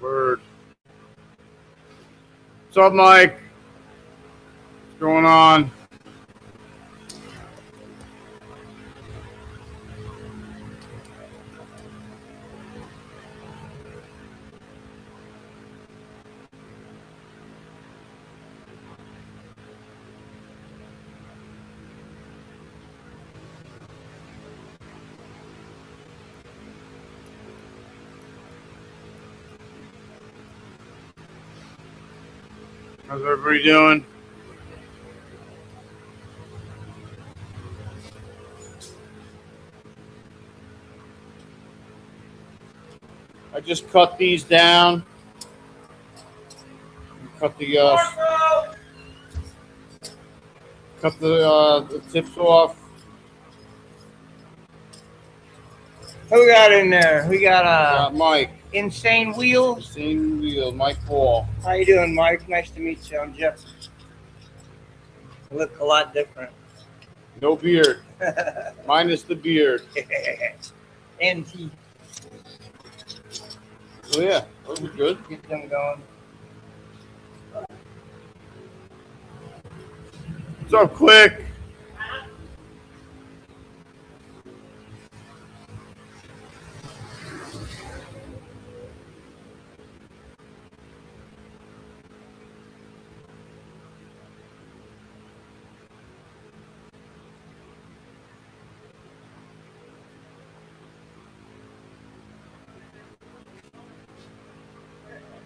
Word. What's up, Mike? What's going on? How's everybody doing? I just cut these down. Cut the tips off. Who we got in there? We got Mike. Insane Wheel. Insane Wheel, Mike Paul. How you doing, Mike? Nice to meet you. I'm Jeff. You look a lot different. No beard. Minus the beard. And teeth. Oh yeah, those are good. Get them going. What's up, Quick?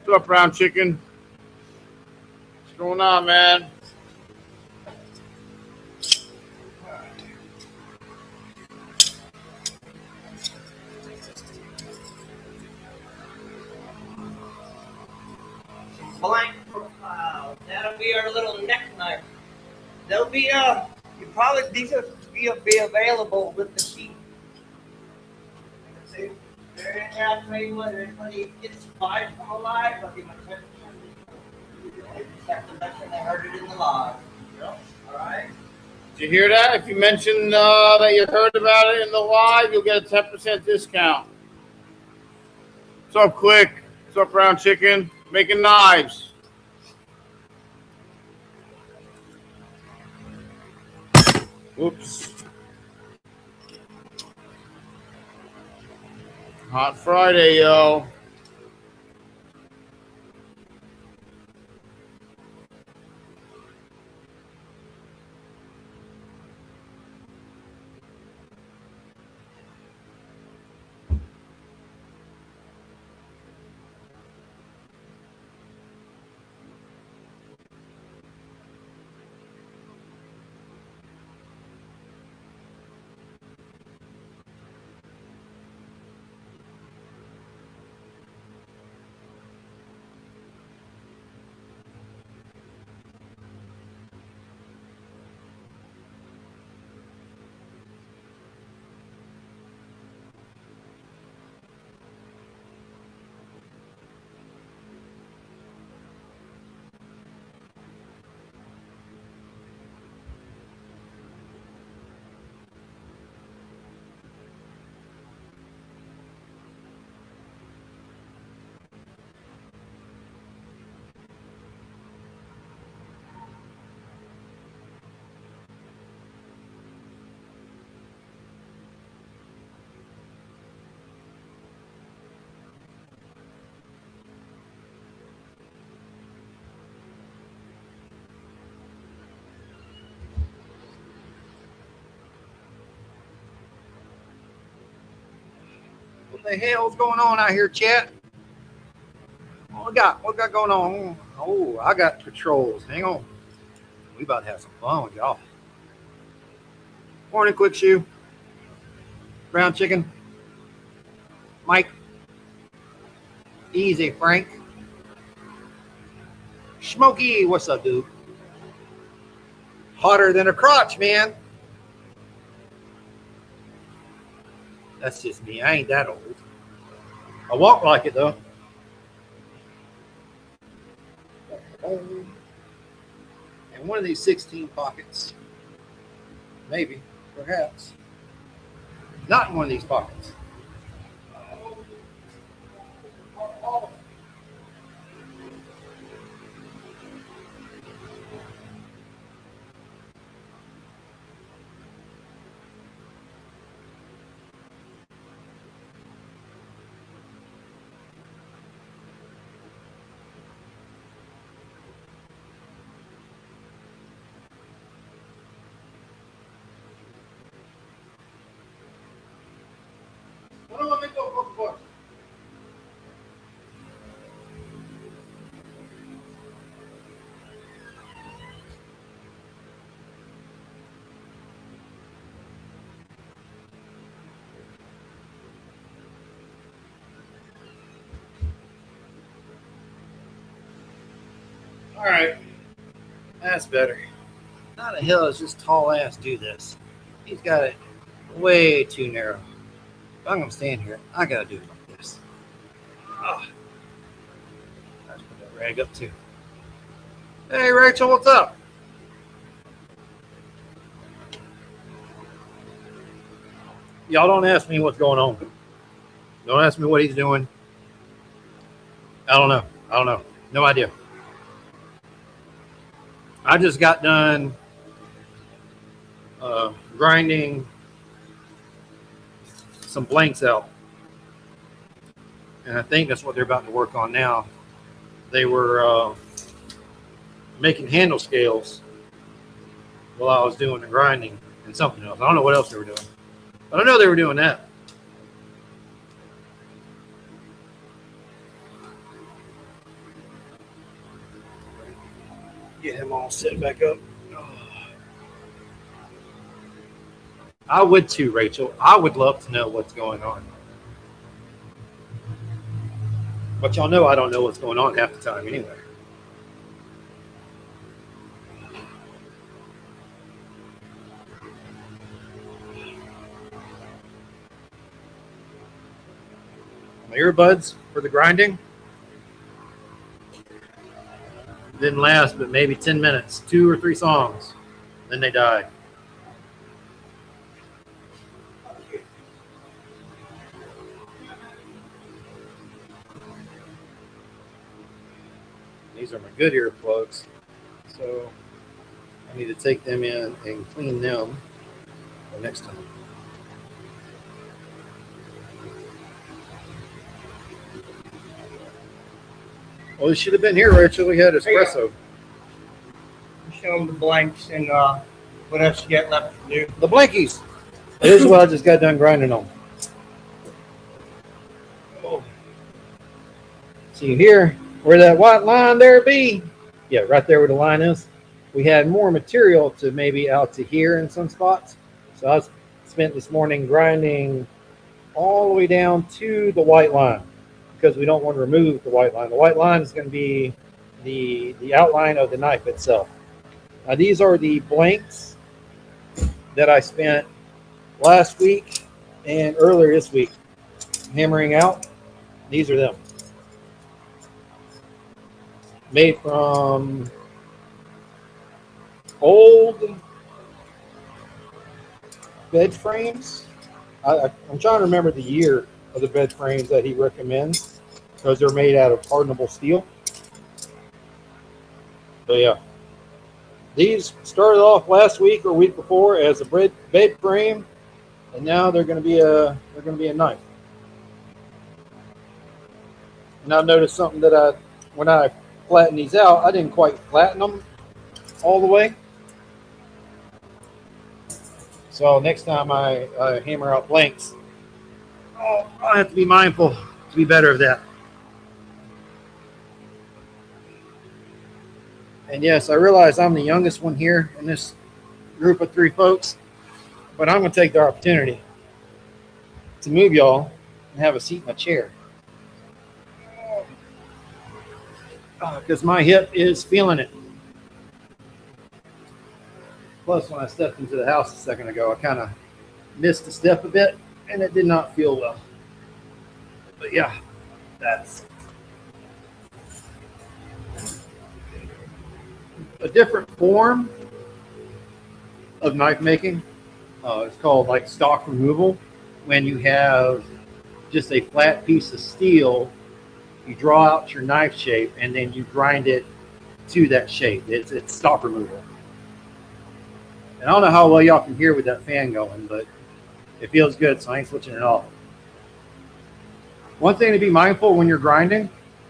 What's up, Brown Chicken? What's going on, man? Blank profile. That'll be our little neck knife. They'll be these will be available with the sheet. See, they're in there. Everybody gets five from alive. I'll give my 10%. They heard it in the live. Yep. All right. Did you hear that? If you mention that you heard about it in the live, you'll get a 10% discount. What's up, Quick? What's up, Brown Chicken? Making knives. Oops. Hot Friday, yo. What the hell's going on out here, chat? What we got going on? Oh, I got patrols. Hang on. We about to have some fun with y'all. Morning, Quick Shoe. Brown Chicken. Mike. Easy, Frank. Smokey, what's up, dude? Hotter than a crotch, man. That's just me. I ain't that old. I walk like it, though. And one of these 16 pockets. Maybe. Perhaps. Not in one of these pockets. All right, that's better. How the hell does this tall ass do this? He's got it way too narrow. If I'm gonna stand here, I gotta do it like this. Oh. Let's put that rag up too. Hey Rachel, what's up? Y'all don't ask me what's going on. Don't ask me what he's doing. I don't know. No idea. I just got done grinding some blanks out. And I think that's what they're about to work on now. They were making handle scales while I was doing the grinding and something else. I don't know what else they were doing. But I know they were doing that. Get him all set back up. I would too, Rachel. I would love to know what's going on. But y'all know I don't know what's going on half the time anyway. My earbuds for the grinding didn't last but maybe 10 minutes, 2 or 3 songs. Then they died. These are my good earplugs, so I need to take them in and clean them for next time. Well, you should have been here, Rachel. We had espresso. Show them the blanks and what else you got left to do. The blankies. Here's what I just got done grinding on. Oh. See here, where that white line there be? Yeah, right there where the line is. We had more material to maybe out to here in some spots. So I spent this morning grinding all the way down to the white line because we don't want to remove the white line. The white line is going to be the outline of the knife itself. Now these are the blanks that I spent last week and earlier this week hammering out. These are them. Made from old bed frames. I'm trying to remember the year of the bed frames that he recommends because they're made out of hardenable steel. But yeah, these started off last week or week before as a bed frame, and now they're going to be a knife. And I've noticed something that when I flatten these out, I didn't quite flatten them all the way. So next time I hammer out blanks, I have to be mindful to be better of that. And yes, I realize I'm the youngest one here in this group of 3 folks, but I'm going to take the opportunity to move y'all and have a seat in a chair. Because my hip is feeling it. Plus, when I stepped into the house a second ago, I kind of missed the step a bit, and it did not feel well. But yeah, that's a different form of knife making. It's called like stock removal. When you have just a flat piece of steel, you draw out your knife shape and then you grind it to that shape. It's stock removal. And I don't know how well y'all can hear with that fan going, but it feels good, so I ain't switching it off. One thing to be mindful when you're grinding,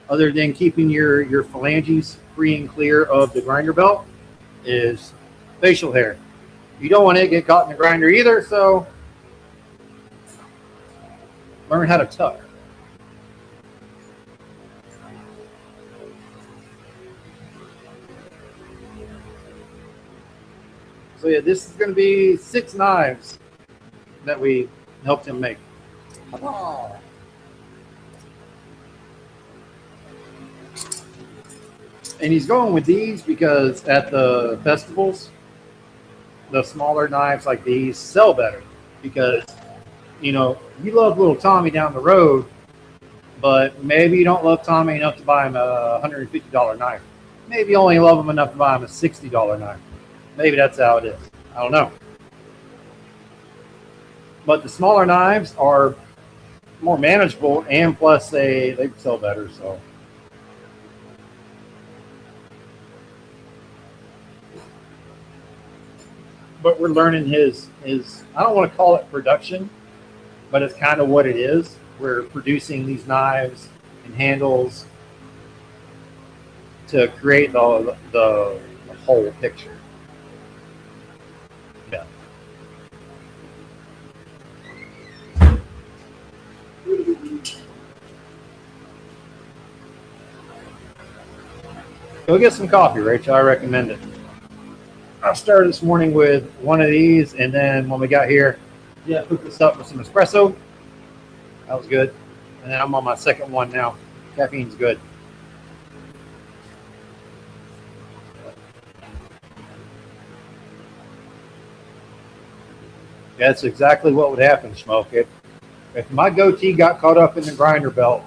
other than keeping your phalanges free and clear of the grinder belt, is facial hair. You don't want it to get caught in the grinder either, so Learn how to tuck. So yeah, this is going to be 6 knives that we helped him make. Oh. And he's going with these because at the festivals, the smaller knives like these sell better because, you know, you love little Tommy down the road, but maybe you don't love Tommy enough to buy him a $150 knife. Maybe you only love him enough to buy him a $60 knife. Maybe that's how it is. I don't know. But the smaller knives are more manageable, and plus they sell better. So. But we're learning his I don't want to call it production, but it's kind of what it is. We're producing these knives and handles to create the whole picture. Yeah. Go get some coffee, Rachel. I recommend it. I started this morning with one of these, and then when we got here, hooked this up with some espresso. That was good. And then I'm on my second one now. Caffeine's good. That's exactly what would happen, Smoke. If my goatee got caught up in the grinder belt,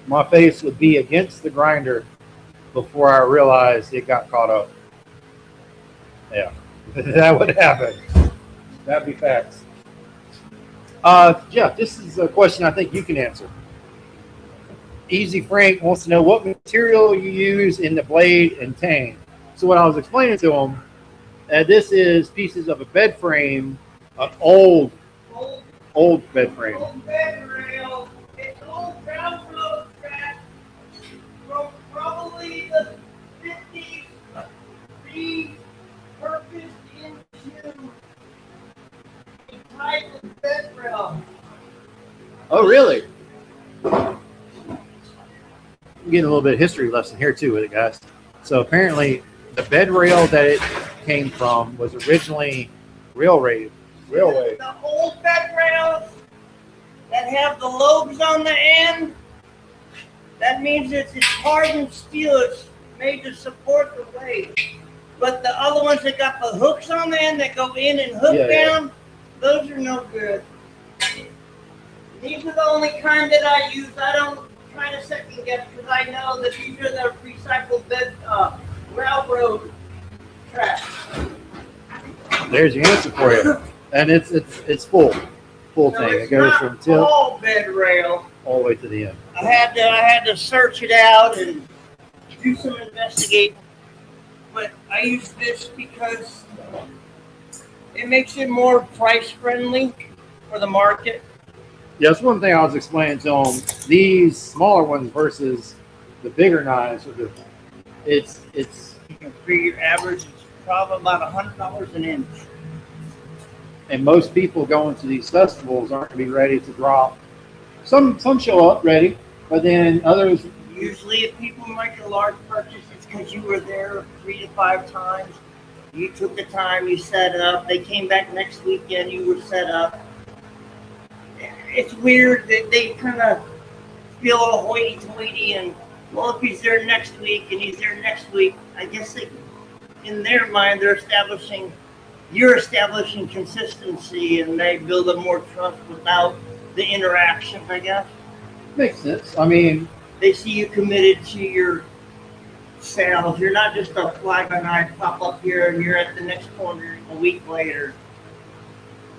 my face would be against the grinder before I realized it got caught up. Yeah, that would happen. That'd be facts. Jeff, this is a question I think you can answer. Easy Frank wants to know what material you use in the blade and tang. So what I was explaining to him, this is pieces of a bed frame, an old bed frame. Old bed rail. It's old railroad track from probably the 50s. Repurposed into a type of bed rail. Oh, really? I'm getting a little bit of history lesson here too with it, guys. So apparently, the bed rail that it came from was originally railway. The old bed rails that have the lobes on the end, that means it's hardened steel. It's made to support the weight. But the other ones that got the hooks on the end that go in and hook down, those are no good. These are the only kind that I use. I don't try to second guess because I know that these are the recycled bed railroad tracks. There's your answer for you. And it's full So thing. it's It goes not from tip all bed rail. all the way to the end. I had to search it out and do some investigating. But I use this because it makes it more price friendly for the market. Yeah, that's one thing I was explaining to him. These smaller ones versus the bigger knives, it's You can figure average is probably about $100 an inch. and most people going to these festivals aren't going to be ready to drop. Some show up ready, but then others. Usually, if people make a large purchase, it's because you were there 3 to 5 times. You took the time, you set it up. They came back next weekend, you were set up. It's weird that they kind of feel all hoity-toity and, well, if he's there next week and he's there next week, I guess in their mind, you're establishing consistency and they build up more trust without the interaction, I guess. Makes sense. I mean, They see you committed to your sales. You're not just a fly-by-night pop up here and you're at the next corner a week later.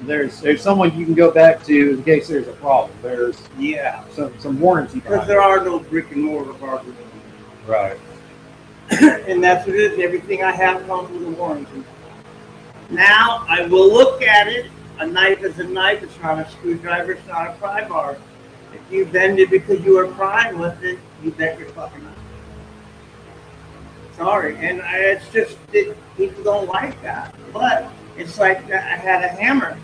there's someone you can go back to in case there's a problem. There's some warranty Because behind there it. are no brick and mortar bars. Right. And that's what it is. Everything I have comes with a warranty. Now, I will look at it. A knife is a knife. It's not a screwdriver. It's not a pry bar. If you bend it because you are prying with it, you bet your fucking knife. Sorry. And it's just that people don't like that. But it's like I had a hammer.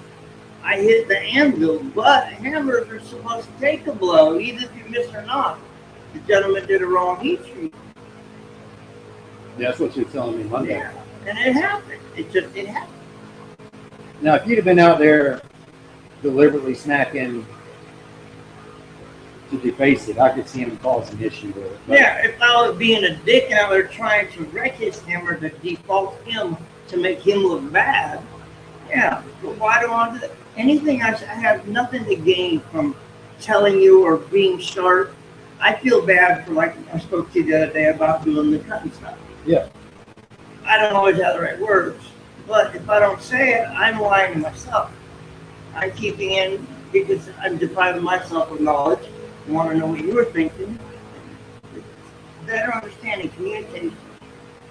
I hit the anvil, but hammers are supposed to take a blow, either if you miss or not. The gentleman did a wrong heat treat. That's what you're telling me Monday. Yeah, and it happened. It happened. Now, if you'd have been out there deliberately snacking to deface it, I could see him cause an issue with it. But Yeah, if I was being a dick and I was trying to wreck his hammer to default him to make him look bad, yeah, but why do I want to do that? Anything I have nothing to gain from telling you or being sharp. I feel bad for, like I spoke to you the other day about doing the cutting stuff. Yeah. I don't always have the right words, but if I don't say it, I'm lying to myself. I'm keeping in because I'm depriving myself of knowledge. I want to know what you were thinking. Better understanding, communication.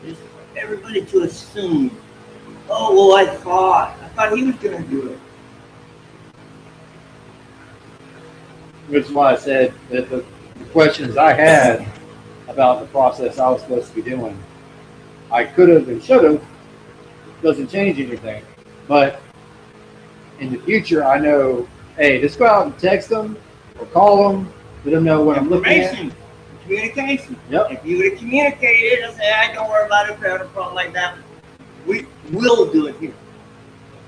Is everybody to assume, oh, well, I thought he was going to do it. Which is why I said that the questions I had about the process I was supposed to be doing, I could have and should have. Doesn't change anything. But in the future, I know, hey, just go out and text them or call them, let them know what I'm looking at. Communication. Yep. If you would have communicated and said, "I don't worry about it, if I have a problem like that, we will do it here."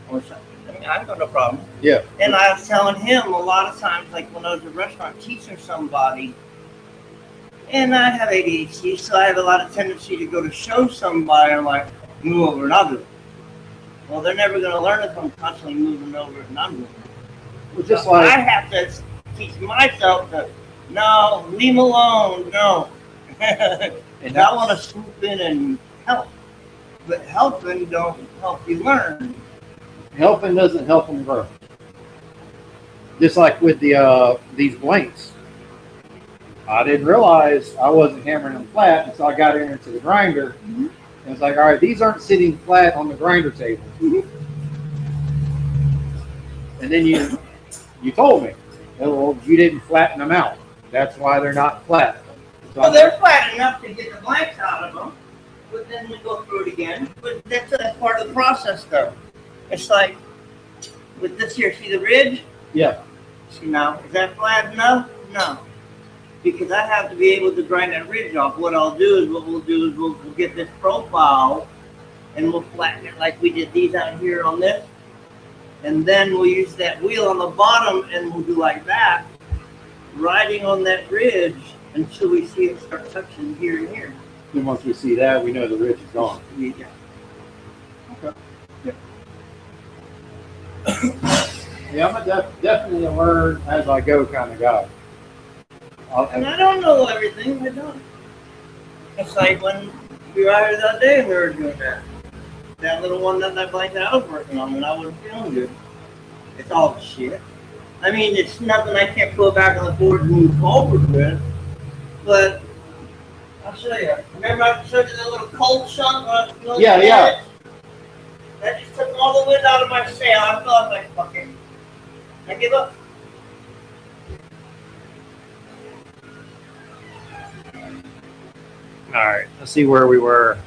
Or something. I mean, I've got no problem. Yeah. And I was telling him a lot of times, like when I was at a restaurant teaching somebody, and I have ADHD, so I have a lot of tendency to go to show somebody, I'm like, move over and I'll do it. Well, they're never going to learn if I'm constantly moving over and I'm doing it. Well, just So like I have to teach myself to, no, leave them alone, no. And I want to swoop in and help. But helping don't help you learn. helping doesn't help them grow. Just like with the these blanks. I didn't realize I wasn't hammering them flat until I got into the grinder. Mm-hmm. And it's like, all right, these aren't sitting flat on the grinder table. Mm-hmm. And then you told me, oh, well, you didn't flatten them out. That's why they're not flat. So Well, they're flat enough to get the blanks out of them, but then we go through it again. But that's part of the process, though. It's like with this here, see the ridge? yeah, See now, is that flat enough? No. Because I have to be able to grind that ridge off. What we'll do is we'll get this profile and we'll flatten it like we did these out here on this. And then we'll use that wheel on the bottom and we'll do like that, riding on that ridge until we see it start touching here and here. then once we see that, we know the ridge is gone. Yeah. Okay. Yeah, I'm definitely a learn as I go kind of guy. And I don't know everything. I don't. It's like when we were out here that day and we were doing that. That little one that blanket I was working on when I wasn't feeling good. It's all shit. I mean, it's nothing I can't put back on the board and move forward with. But I'll show you. Remember I showed you that little cold shot? Yeah. That just took all the wind out of my sail. I thought, like, fuck it. I give up. All right, let's see where we were.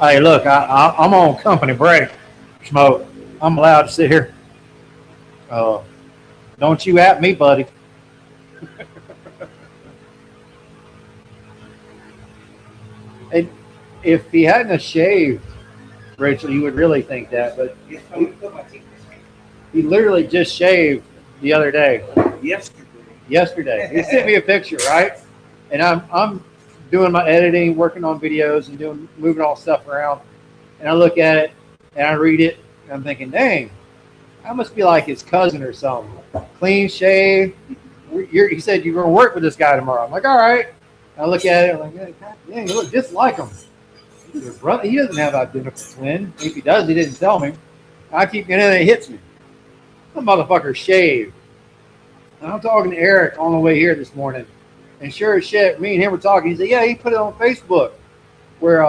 Hey, look, I'm on company break. Smoke. I'm allowed to sit here. Don't you at me, buddy. And if he hadn't have shaved, Rachel, you would really think that, but he literally just shaved the other day. Yesterday. He sent me a picture, right? And I'm doing my editing, working on videos and moving all stuff around. And I look at it and I read it and I'm thinking, dang, I must be like his cousin or something. Clean shave. He said you're going to work with this guy tomorrow. I'm like, all right. I look at it. I'm like, yeah, dang, you look just like him. He doesn't have identical twin. If he does, he didn't tell me. I keep getting it, it hits me. The motherfucker shaved. And I'm talking to Eric on the way here this morning. And sure as shit, me and him were talking. He said, yeah, he put it on Facebook where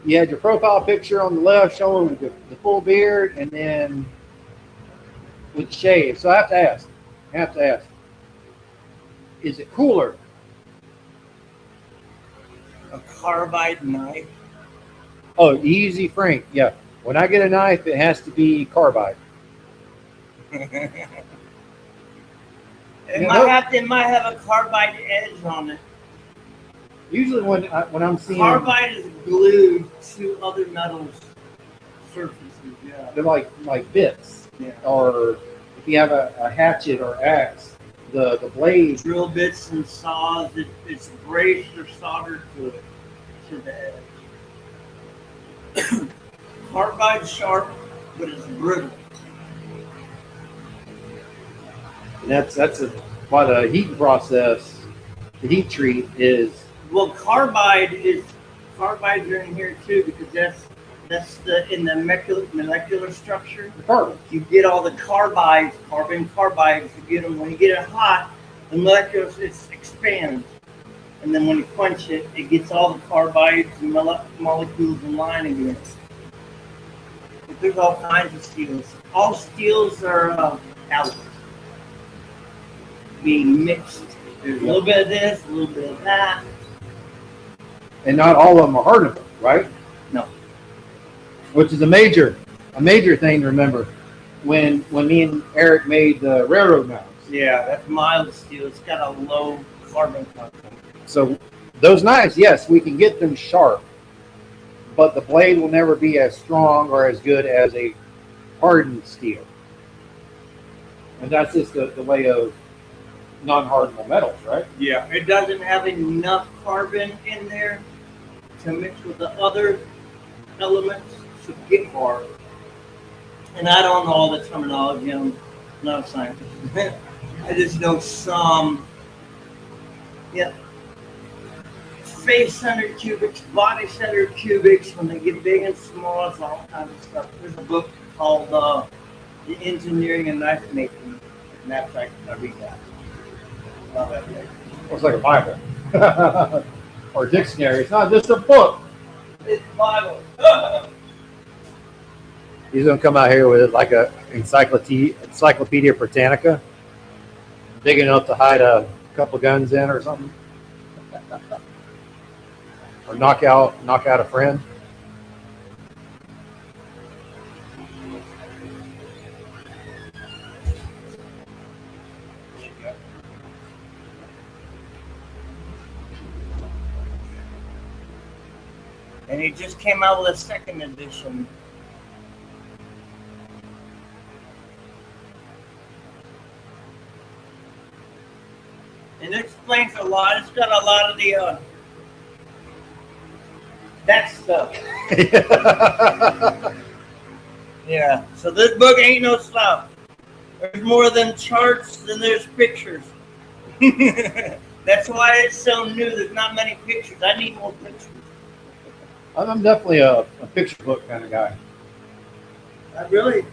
you had your profile picture on the left showing the full beard and then with the shave. So I have to ask. Is it cooler? A carbide knife Oh, easy Frank. Yeah. When I get a knife, it has to be carbide. It You might know, have it might have a carbide edge on it. usually when I'm seeing Carbide is glued to other metals surfaces. Yeah. they're like bits, Yeah. or if you have a hatchet or axe, the blade. Drill bits and saws, it's braced or soldered to it, to the edge. Carbide's sharp, but it's brittle. And why the heating process, the heat treat is Well, carbides are in here too because that's in the molecular structure. the carbon. You get all the carbides, carbon carbides. You get them when you get it hot. The molecules it expands, and then when you quench it, it gets all the carbides and molecules in line again. But there's all kinds of steels. All steels are alloys, being mixed. There's a little bit of this, a little bit of that. And not all of them are hardenable, right? No. Which is a major thing to remember when me and Eric made the railroad mounts. Yeah, that's mild steel. It's got a low carbon content. So those knives, yes, we can get them sharp, but the blade will never be as strong or as good as a hardened steel. And that's just the way of non-hardenable metals, right? Yeah, it doesn't have enough carbon in there to mix with the other elements to get hard. And I don't know all the terminology. I'm not a scientist. I just know some. Yeah. Face-centered cubics, body-centered cubics. When they get big and small, it's all kinds of stuff. There's a book called The Engineering of Knife Making. And that's I read that. Love that book. It's like a Bible or a dictionary. It's not just a book. It's Bible. He's gonna come out here with like a Encyclopedia Britannica, big enough to hide a couple guns in or something, or knock out a friend. And he just came out with a second edition. And it explains a lot. It's got a lot of the that stuff. Yeah. So this book ain't no stuff. There's more than charts than there's pictures. That's why it's so new. There's not many pictures. I need more pictures. I'm definitely a picture book kind of guy. I really,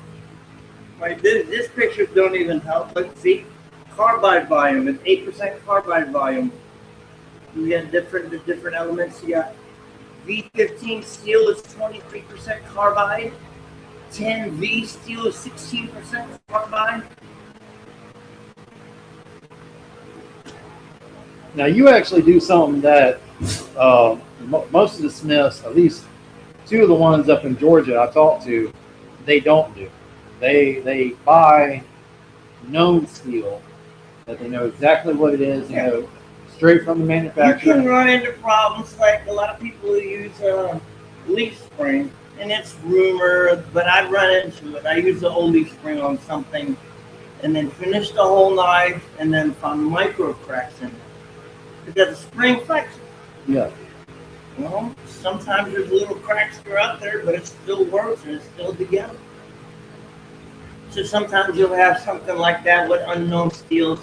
like this pictures don't even help. But see, carbide volume. It's 8% carbide volume. You got different elements. You got V15 steel is 23% carbide. 10V steel is 16% carbide. Now you actually do something that most of the Smiths, at least two of the ones up in Georgia I talked to, they don't do. They buy known steel that they know exactly what it is, Yeah. know straight from the You manufacturer. can run into problems like a lot of people who use leaf spring, and it's rumored, but I run into it. I use the old leaf spring on something, and then finish the whole knife, and then find micro cracks in it because the spring flexes. Yeah. Well, sometimes there's little cracks that are out there, but it still works and it's still together. So sometimes you'll have something like that with unknown steels,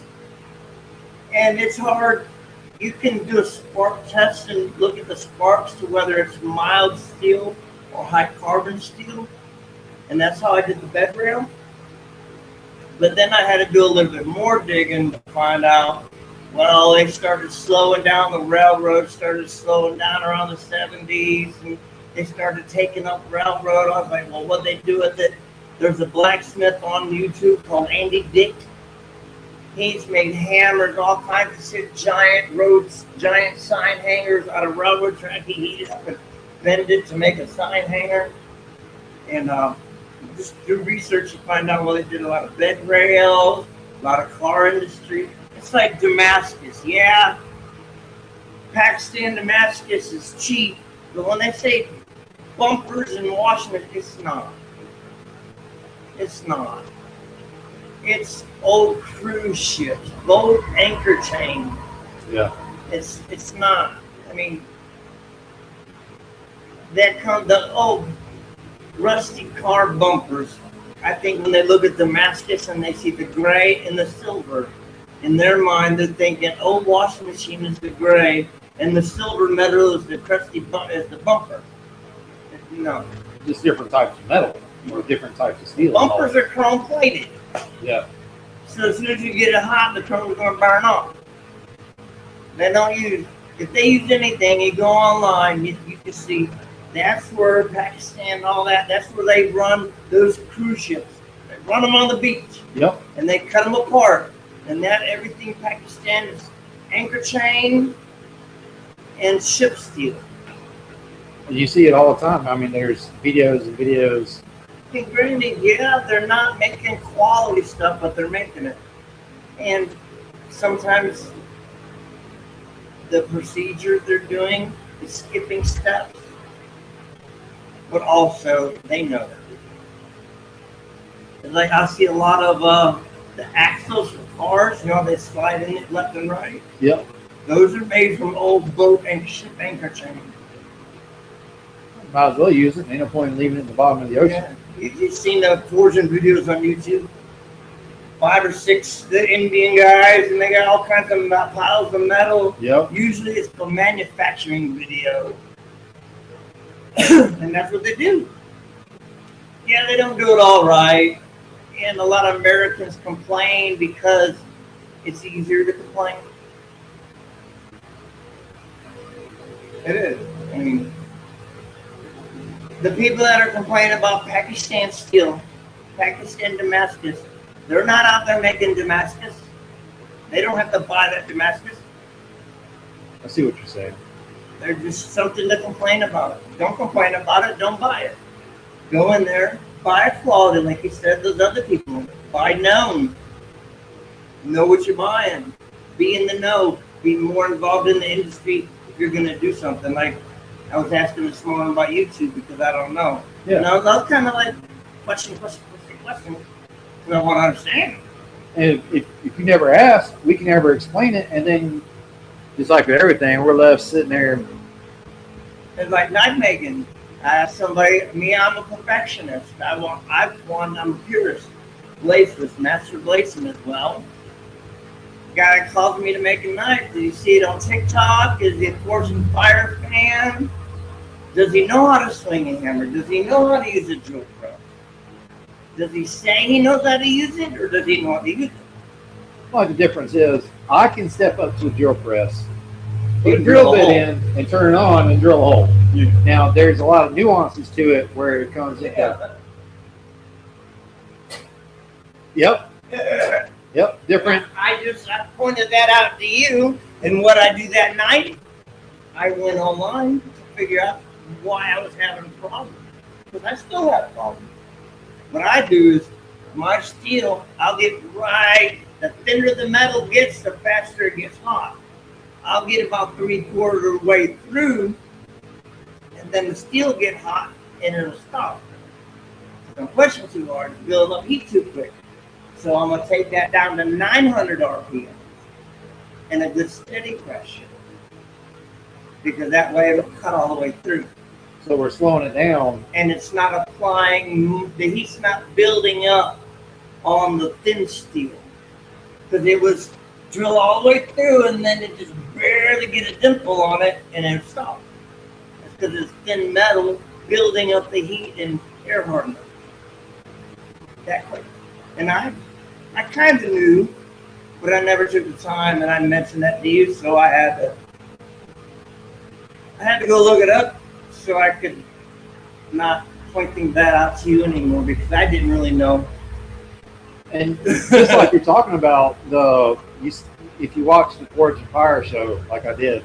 and it's hard. You can do a spark test and look at the sparks to whether it's mild steel or high carbon steel, and that's how I did the bed rail. But then I had to do a little bit more digging to find out. Well, they started slowing down. The railroad started slowing down around the 70s, and they started taking up railroad. I was like, well, what they do with it? There's a blacksmith on YouTube called Andy Dick. He's made hammers, all kinds of shit, giant roads, giant sign hangers out of railroad track. He heated up and bend it to make a sign hanger. And just do research to find out, well, they did a lot of bed rails, a lot of car industry. It's like Damascus. Yeah, Pakistan, Damascus is cheap. But when they say bumpers in Washington, it's not. It's not. It's old cruise ships, boat anchor chain. Yeah. It's not. I mean, that comes the old rusty car bumpers. I think when they look at Damascus and they see the gray and the silver, in their mind they're thinking, "Oh, washing machine is the gray, and the silver metal is the crusty is the bumper." No, Just different types of metal or different types of steel. bumpers are chrome plated. Yeah. So as soon as you get it hot, the chrome is going to burn off. They don't use. If they use anything, you go online, you can see. That's where Pakistan and all that. That's where they run those cruise ships. They run them on the beach. Yep. And they cut them apart. And that everything Pakistan is anchor chain and ship steel. You see it all the time. I mean, there's videos and videos. And granted, yeah, they're not making quality stuff, but they're making it. And sometimes the procedure they're doing is skipping steps. But also, they know that. It's like I see a lot of the axles for cars, you know, they slide in it left and right. Yep. Those are made from old boat and ship anchor chain. Might as well use it. Ain't no point in leaving it in the bottom of the ocean. Yeah. You've seen the forging videos on YouTube? 5 or 6 the Indian guys, and they got all kinds of piles of metal. Yep. Usually it's a manufacturing video. And that's what they do. Yeah, they don't do it all right. And a lot of Americans complain because it's easier to complain. It is. I mean, the people that are complaining about Pakistan steel, Pakistan Damascus, they're not out there making Damascus. They don't have to buy that Damascus. I see what you're saying. They're just something to complain about. Don't complain about it, don't buy it. Go in there, buy quality, like you said, those other people. Buy known. Know what you're buying. Be in the know. Be more involved in the industry if you're going to do something. Like I was asking this morning about YouTube because I don't know. Yeah. And I was kind of like, question. Because I want to understand. And if you never ask, we can never explain it. And then, just like with everything, we're left sitting there. It's like knife making. I asked somebody, I'm a perfectionist. I'm a purist. Bladeless, master bladesman as well. Guy calls me to make a knife. Did you see it on TikTok? Is he a forging fire fan? Does he know how to swing a hammer? Does he know how to use a drill press? Does he say he knows how to use it, or does he know how to use it? Well, the difference is, I can step up to a drill press, put a And drill drill a bit hole. in, and turn it on and drill a hole. Now, there's a lot of nuances to it where it comes in. Yep. Yep. Different. I pointed that out to you, and what I do that night, I went online to figure out why I was having a problem. Because I still have a problem. What I do is, my steel, I'll get right, the thinner the metal gets, the faster it gets hot. I'll get about 3/4 way through, and then the steel get hot, and it'll stop. If I'm pushing too hard, it's building up heat too quick. So I'm going to take that down to 900 RPM and a good steady pressure. Because that way it'll cut all the way through. So we're slowing it down. And it's not applying, the heat's not building up on the thin steel. Because it was drill all the way through and then it just barely get a dimple on it and it stops. It's because it's thin metal building up the heat and air hardening. That quick. And I kind of knew, but I never took the time, and I mentioned that to you, so I had to go look it up so I could not pointing that out to you anymore because I didn't really know. And just like you're talking about, if you watch the Forge and Fire show, like I did,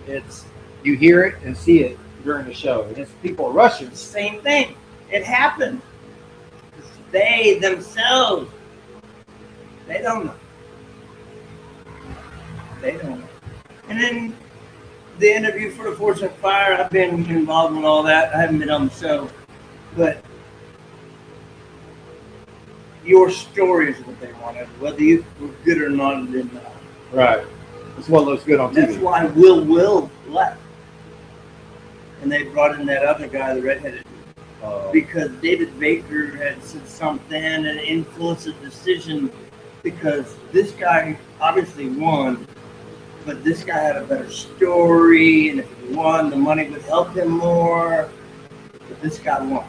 it's you hear it and see it during the show, and it's people rushing. Same thing. It happened. They themselves, they don't know. They don't know. And then the interview for the Fortune Fire, I've been involved in all that. I haven't been on the show, but your story is what they wanted, whether you were good or not. It didn't matter. Right. It's what looks good on TV. That's why Will left, and they brought in that other guy, the redheaded. Because David Baker had said something and influenced the decision, because this guy obviously won, but this guy had a better story, and if he won, the money would help him more. But this guy won.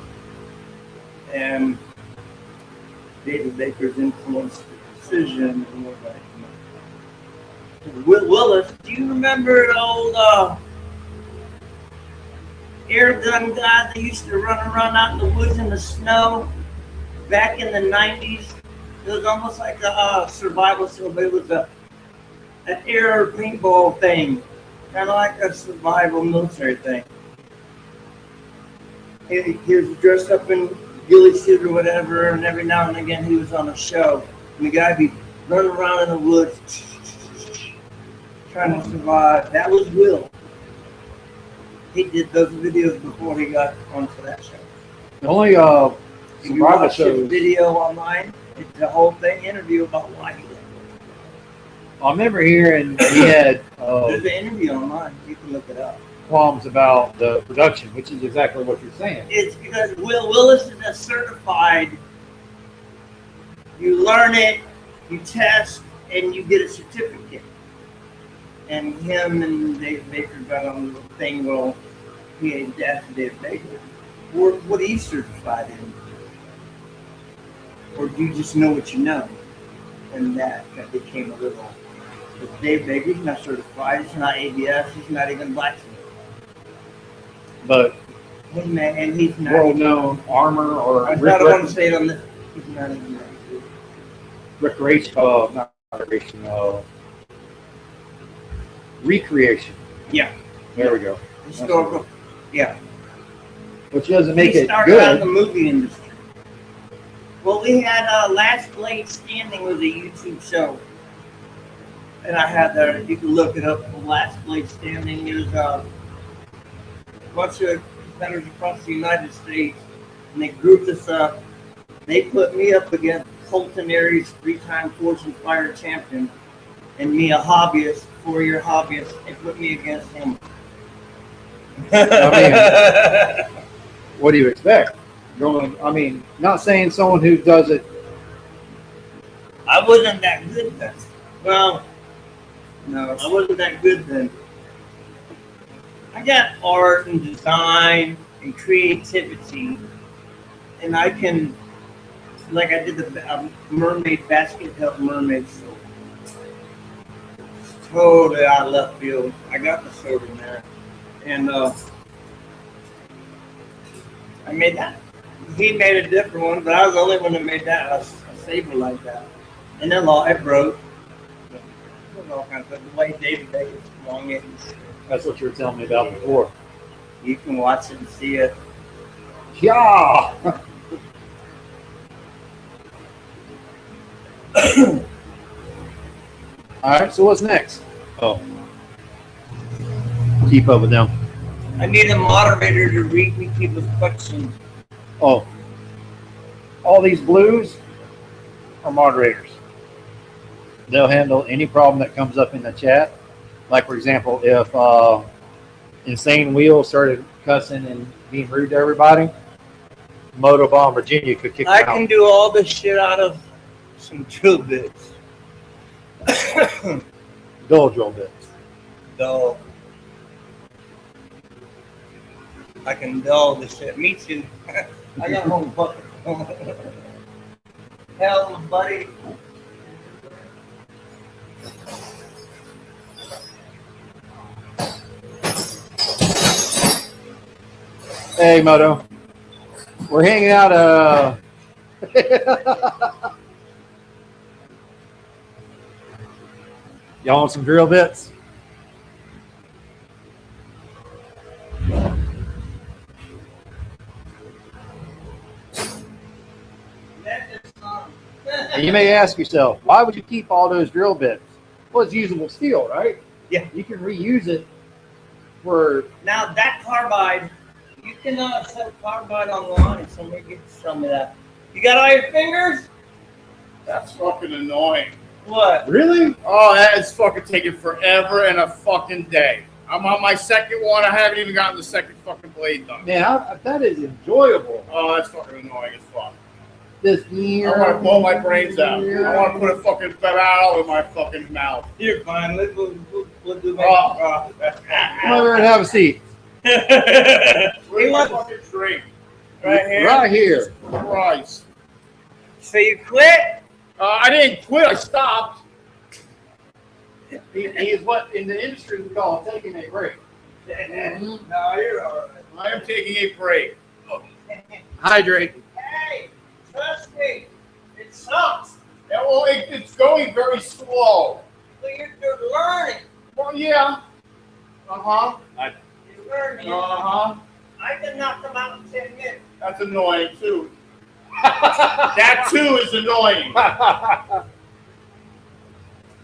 And David Baker's influenced the decision. And we're like, Will Willis, do you remember the old air gun guy that used to run around out in the woods in the snow back in the 90s? It was almost like a survival show, but it was an air paintball thing, kind of like a survival military thing. He was dressed up in ghillie suit or whatever, and every now and again he was on a show. And the guy would be running around in the woods trying to survive. That was Will. He did those videos before he got onto that show. The only If you survival watch his shows. video online, it's the whole thing, interview about why he left. I remember hearing he had There's an interview online. You can look it up. qualms about the production, which is exactly what you're saying. It's because Will Willis is a certified. You learn it, you test, and you get a certificate. And him and Dave Baker got on the thing. Well, he ain't asked Dave Baker, what are you certified in? Or do you just know what you know? And that became a little. But Dave Baker's not certified. He's not ABS. He's not even blacksmith. But And he's not. world-known armor or I don't want to say it on this. He's not even. recreation, not recreation, recreation. Yeah. There we go. Historical. Yeah. Which doesn't make He it started out in the good. movie industry. Well, we had Last Blade Standing was a YouTube show, and I had there. You can look it up. Last Blade Standing. It was a bunch of competitors across the United States, and they grouped us up. They put me up against Colton Aries, 3-time Fortune Fire champion, and me, a hobbyist, 4-year hobbyist. They put me against him. What do you expect? Not saying someone who does it. I wasn't that good then. Well, no, I wasn't that good then. I got art and design and creativity, and I can, like I did the mermaid basket help mermaids. So totally out of left field. I got the sword in there, and I made that. He made a different one, but I was the only one that made that a saber like that. And then it broke. All kinds of the way David Baker's long it. That's what you were telling me about before. You can watch it and see it. Yeah. All right. So what's next? Oh, keep up with them. I need a moderator to read me people's questions. Oh, all these blues are moderators. They'll handle any problem that comes up in the chat. Like, for example, if Insane Wheel started cussing and being rude to everybody, Moto Bomb Virginia could kick I him can out. do all this shit out of some drill bits. Dull drill bits. Dull. I can dull this shit. Me too. I got home bucket. Hell, buddy. Hey, Moto. We're hanging out. Y'all want some drill bits? And you may ask yourself, why would you keep all those drill bits? Well, it's usable steel, right? Yeah. You can reuse it for. Now that carbide, you can sell carbide online and somebody gets some of that. You got all your fingers? That's fucking annoying. What? Really? Oh, that is fucking taking forever and a fucking day. I'm on my second one. I haven't even gotten the second fucking blade done. Man, that is enjoyable. Oh, that's fucking annoying as fuck. This I want to blow my brains out. I want to put a fucking barrel in my fucking mouth. You're fine. Let's do Come over and have a seat. Where's my fucking drink? Right here. Right here. Christ. So you quit? I didn't quit. I stopped. He is what in the industry we call taking a break. No, you're all right. I am taking a break. Hydrate. Hey, trust me, it sucks. Yeah, well, it's going very slow. So you're learning. Well, yeah. Uh-huh. You're learning. Uh-huh. I can knock them out in 10 minutes. That's annoying, too. That, too, is annoying.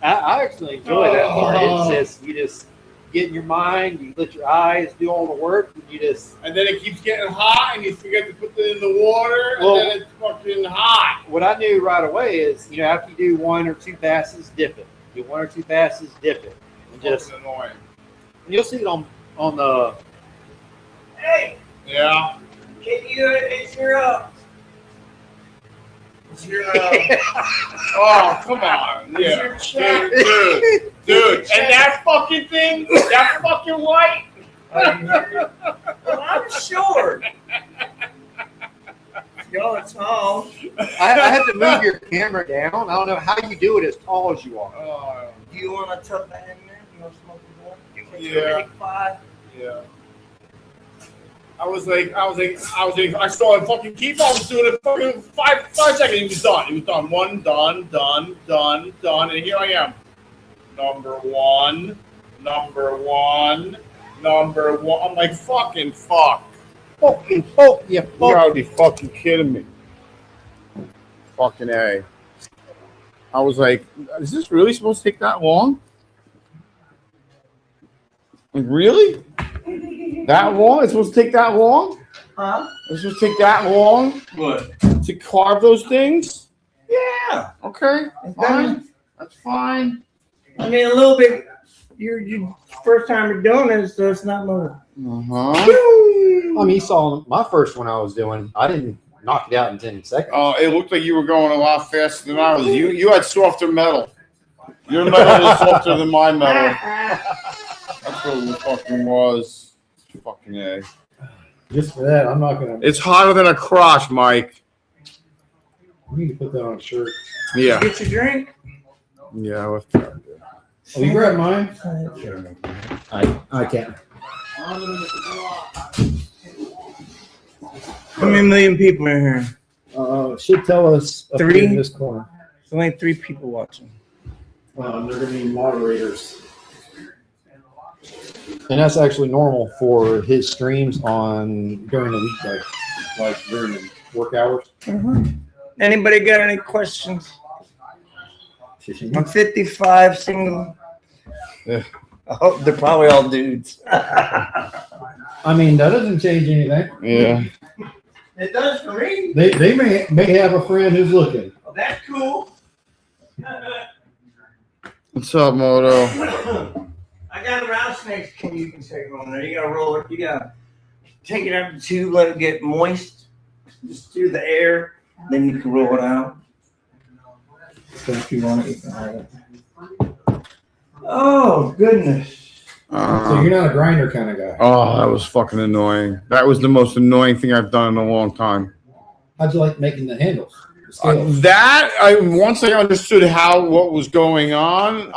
I actually enjoy that part. It's just, you just get in your mind, you let your eyes do all the work, and you just. And then it keeps getting hot, and you forget to put it in the water, and Well, then it's fucking hot. What I knew right away is, after you do 1 or 2 passes, dip it. Do 1 or 2 passes, dip it. And just, Fucking annoying. and you'll see it on the. Hey, Yeah. it's your Oh, come on. Yeah. Dude. And that fucking thing, that fucking white. Well, I'm short. Yo, it's home. I had to move your camera down. I don't know how you do it as tall as you are. Oh, Do you want to tuck that in there? You want to smoke a blunt? Yeah. Take 5? yeah. I saw him fucking keep on doing it fucking 5 seconds. He was done. He was done. One, done. And here I am. Number one. I'm like, fucking fuck. Fucking fuck, you You gotta be fucking kidding me. Fucking A. I was like, is this really supposed to take that long? Like, really? That long? It's supposed to take that long? Huh? It's supposed to take that long What? to carve those things? Yeah. Okay, fine. That's fine. I mean, a little bit. You're first time you're doing it, so it's not moving. Uh-huh. I mean, you saw my first one I was doing. I didn't knock it out in 10 seconds. Oh, it looked like you were going a lot faster than I was. You had softer metal. Your metal is softer than my metal. That's what it fucking was. Fucking A. Just for that, I'm not gonna. It's hotter than a crotch, Mike. We need to put that on a shirt. Yeah. Get your drink. Yeah, let's do it. Oh, you grab mine? I can't. How many million people are here? Should tell us up 3 here in this corner. There's only 3 people watching. They're gonna be moderators. And that's actually normal for his streams during the weekday, like during the work hours. Anybody got any questions? I'm 55, single. Yeah. Oh, they're probably all dudes. I mean, that doesn't change anything. Yeah. It does for me. They may have a friend who's looking. Well, that's cool. What's up, Moto? I got a rattlesnake you can take on there. You gotta roll it. You gotta take it out the tube, let it get moist, just through the air. Then you can roll it out. So if you want it, you can have it. Oh goodness! So you're not a grinder kind of guy. Oh, that was fucking annoying. That was the most annoying thing I've done in a long time. How'd you like making the handles? Once I understood what was going on,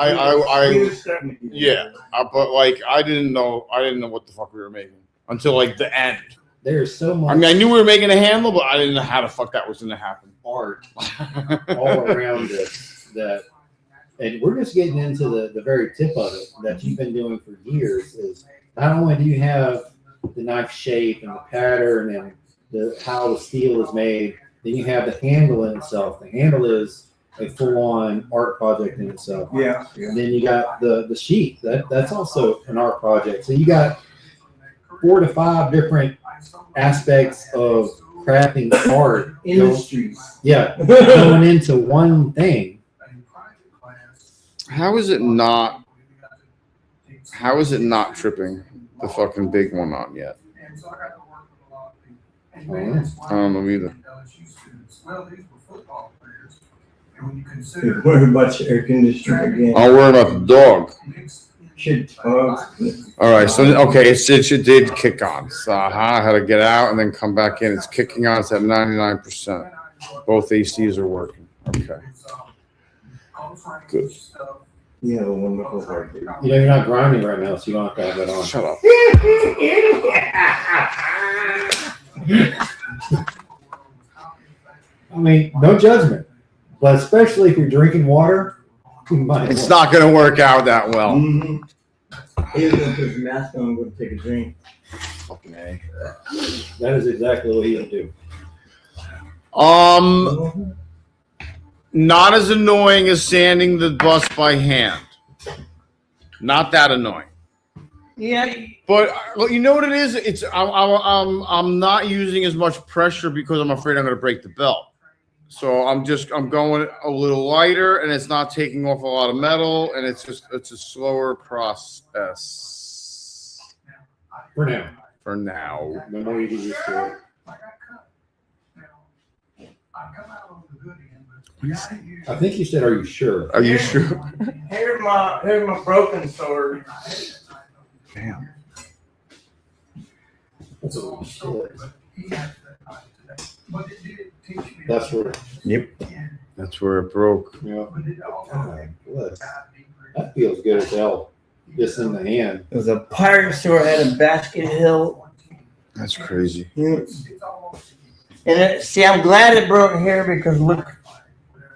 but like I didn't know what the fuck we were making until like the end. There's so much. I mean, I knew we were making a handle, but I didn't know how the fuck that was going to happen. Art all around this and we're just getting into the very tip of it that you've been doing for years. Is not only do you have the knife shape and the pattern and how the steel is made, then you have the handle in itself. The handle is a full-on art project in itself. Yeah. And then you got the sheath. That's also an art project. So you got 4 to 5 different aspects of crafting art. Industries. Yeah, going into one thing. How is it not? How is it not tripping the fucking big one on yet? I don't know either. You're worried about your air conditioner again. I'll worry about the dog. Shit. All right, so okay, it did kick on. So I had to get out and then come back in. It's kicking on. It's at 99%. Both ACs are working. Okay. Good. You have a wonderful heart, dude. You know, you're not grinding right now, so you don't have to have that on. Shut up. I mean, no judgment, but especially if you're drinking water, you might. It's not going to work out that well. Mm-hmm. He was going to put his mask on and go take a drink. Fucking A. That is exactly what he'll do. Not as annoying as sanding the bus by hand. Not that annoying. Yeah. But you know what it is? It's I'm not using as much pressure because I'm afraid I'm going to break the belt. So I'm going a little lighter, and it's not taking off a lot of metal, and it's a slower process. For now. For now. The more you get used to it. I think you said, "Are you sure?" Are you sure? Here's my broken sword. Damn. That's what we should. That's where. Yep. That's where it broke. Yeah. God bless. That feels good as hell. Just in the hand. It was a pirate store at a Basket Hill. That's crazy. Yeah. And see, I'm glad it broke here because look,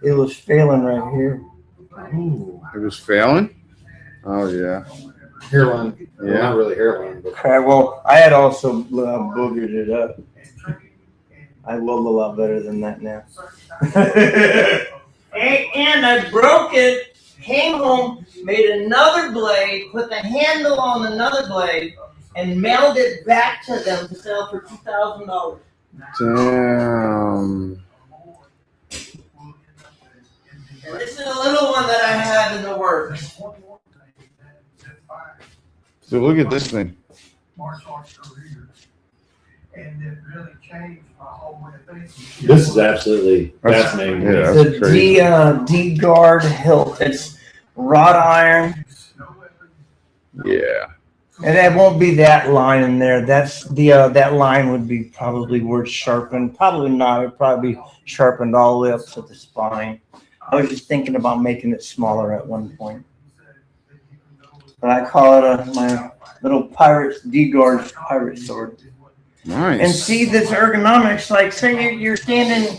it was failing right here. Ooh. It was failing? Oh, yeah. Hairline. Well, Yeah. not really hairline, but Okay, well, I had also boogered it up. I weld a lot better than that now. And I broke it, came home, made another blade, put the handle on another blade, and mailed it back to them to sell for $2,000. Damn. And this is a little one that I have in the works. So look at this thing. this is absolutely fascinating. Yeah. It's a D-guard hilt. It's wrought iron. Yeah. And it won't be that line in there. That's that line would be probably worth sharpened. Probably not. It'd probably be sharpened all the way up to the spine. I was just thinking about making it smaller at one point. But I call it my little pirate's D-guard pirate sword. Nice. And see this ergonomics, like say you're standing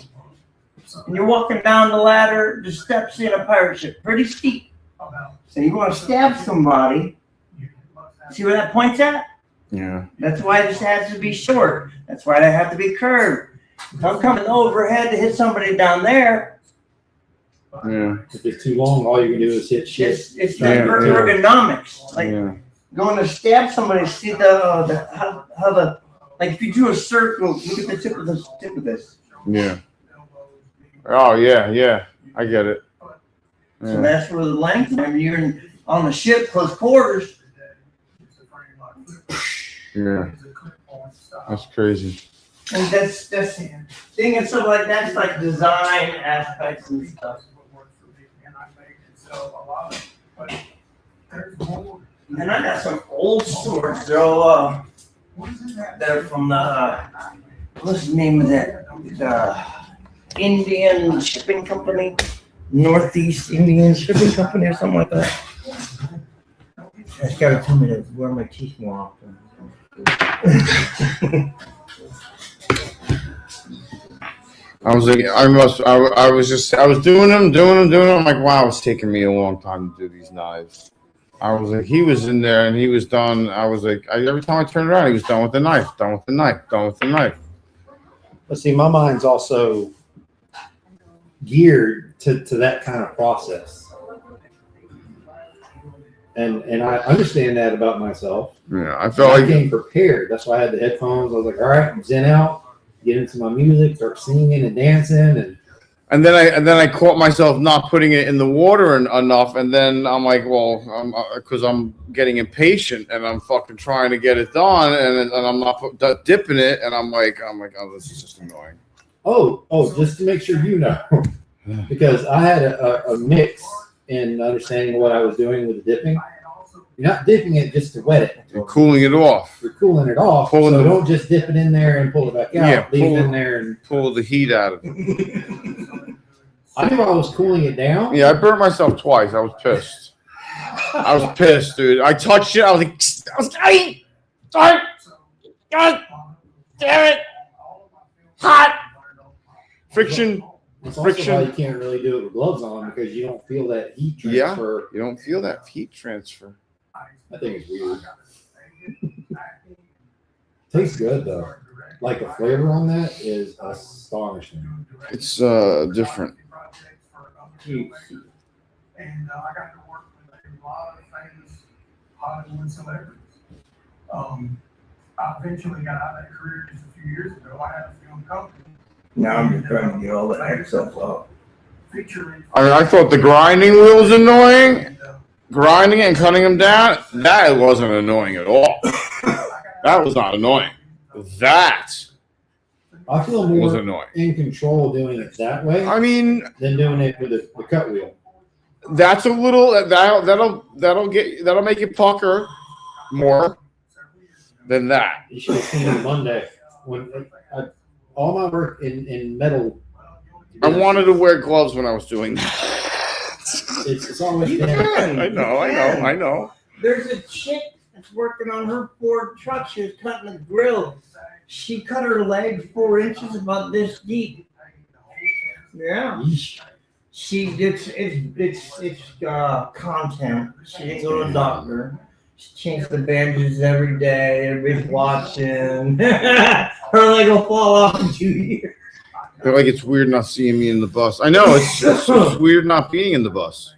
and you're walking down the ladder, the steps in a pirate ship, pretty steep. So you want to stab somebody. See where that point's at? Yeah. That's why this has to be short. That's why they have to be curved. If I'm coming overhead to hit somebody down there, Yeah. If it's too long, all you can do is hit shit. it's the Yeah, ergonomics. Like Yeah. going to stab somebody, see how the like if you do a circle, look at the tip of this. Yeah. Oh, yeah. Yeah. I get it. So Yeah. that's where the length. When you're on the ship close quarters. Yeah. That's crazy. And that's thing and stuff like that's like design aspects and stuff. And I got some old swords. They're from the what's the name of that? The Indian Shipping Company, Northeast Indian Shipping Company, or something like that. I just gotta tell me to wear my teeth more often. I was like, I was doing them. I'm like, wow, it's taking me a long time to do these knives. I was like, he was in there and he was done. I was like, every time I turned around, he was done with the knife, done with the knife, done with the knife. But see, my mind's also geared to that kind of process. And I understand that about myself. Yeah, I felt I like came prepared. That's why I had the headphones. I was like, all right, I'm zen out, get into my music, start singing and dancing, and then I caught myself not putting it in the water enough, and then I'm like, well, because I'm getting impatient and I'm fucking trying to get it done, and I'm not dipping it, and I'm like, oh, this is just annoying. Oh, just to make sure you know, because I had a mix in understanding what I was doing with the dipping. You're not dipping it just to wet it. You're cooling it off. You're cooling it off. So don't just dip it in there and pull it back out. Yeah, leave it in there and pull the heat out of it. I knew I was cooling it down. Yeah, I burnt myself twice. I was pissed. I was pissed, dude. I touched it. I was like, God damn it. Hot. Friction. It's also why you can't really do it with gloves on because you don't feel that heat transfer. Yeah, you don't feel that heat transfer. I think it's weird. Tastes good though. Like the flavor on that is astonishing. It's different. And I got to work with a lot of famous Hollywood celebrities. I eventually got out of that career just a few years ago. I had a film company. Now I'm just trying to get all the excess off. I thought the grinding wheel was annoying. Grinding it and cutting them down, that wasn't annoying at all. That was not annoying. That I feel was more annoying. in control doing it that way I mean, than doing it with the cut wheel. that's a little that'll make you pucker more than that. You should have seen it Monday when all my work in metal. I wanted to wear gloves when I was doing that. It's always You been. can. I know. There's a chick that's working on her Ford truck. She was cutting the grill. She cut her leg 4 inches about this deep. Yeah. She did. It's content. She didn't go to a doctor. She changed the bandages every day. Everybody's watching. Her leg will fall off in 2 years. I feel like it's weird not seeing me in the bus. I know it's weird not being in the bus.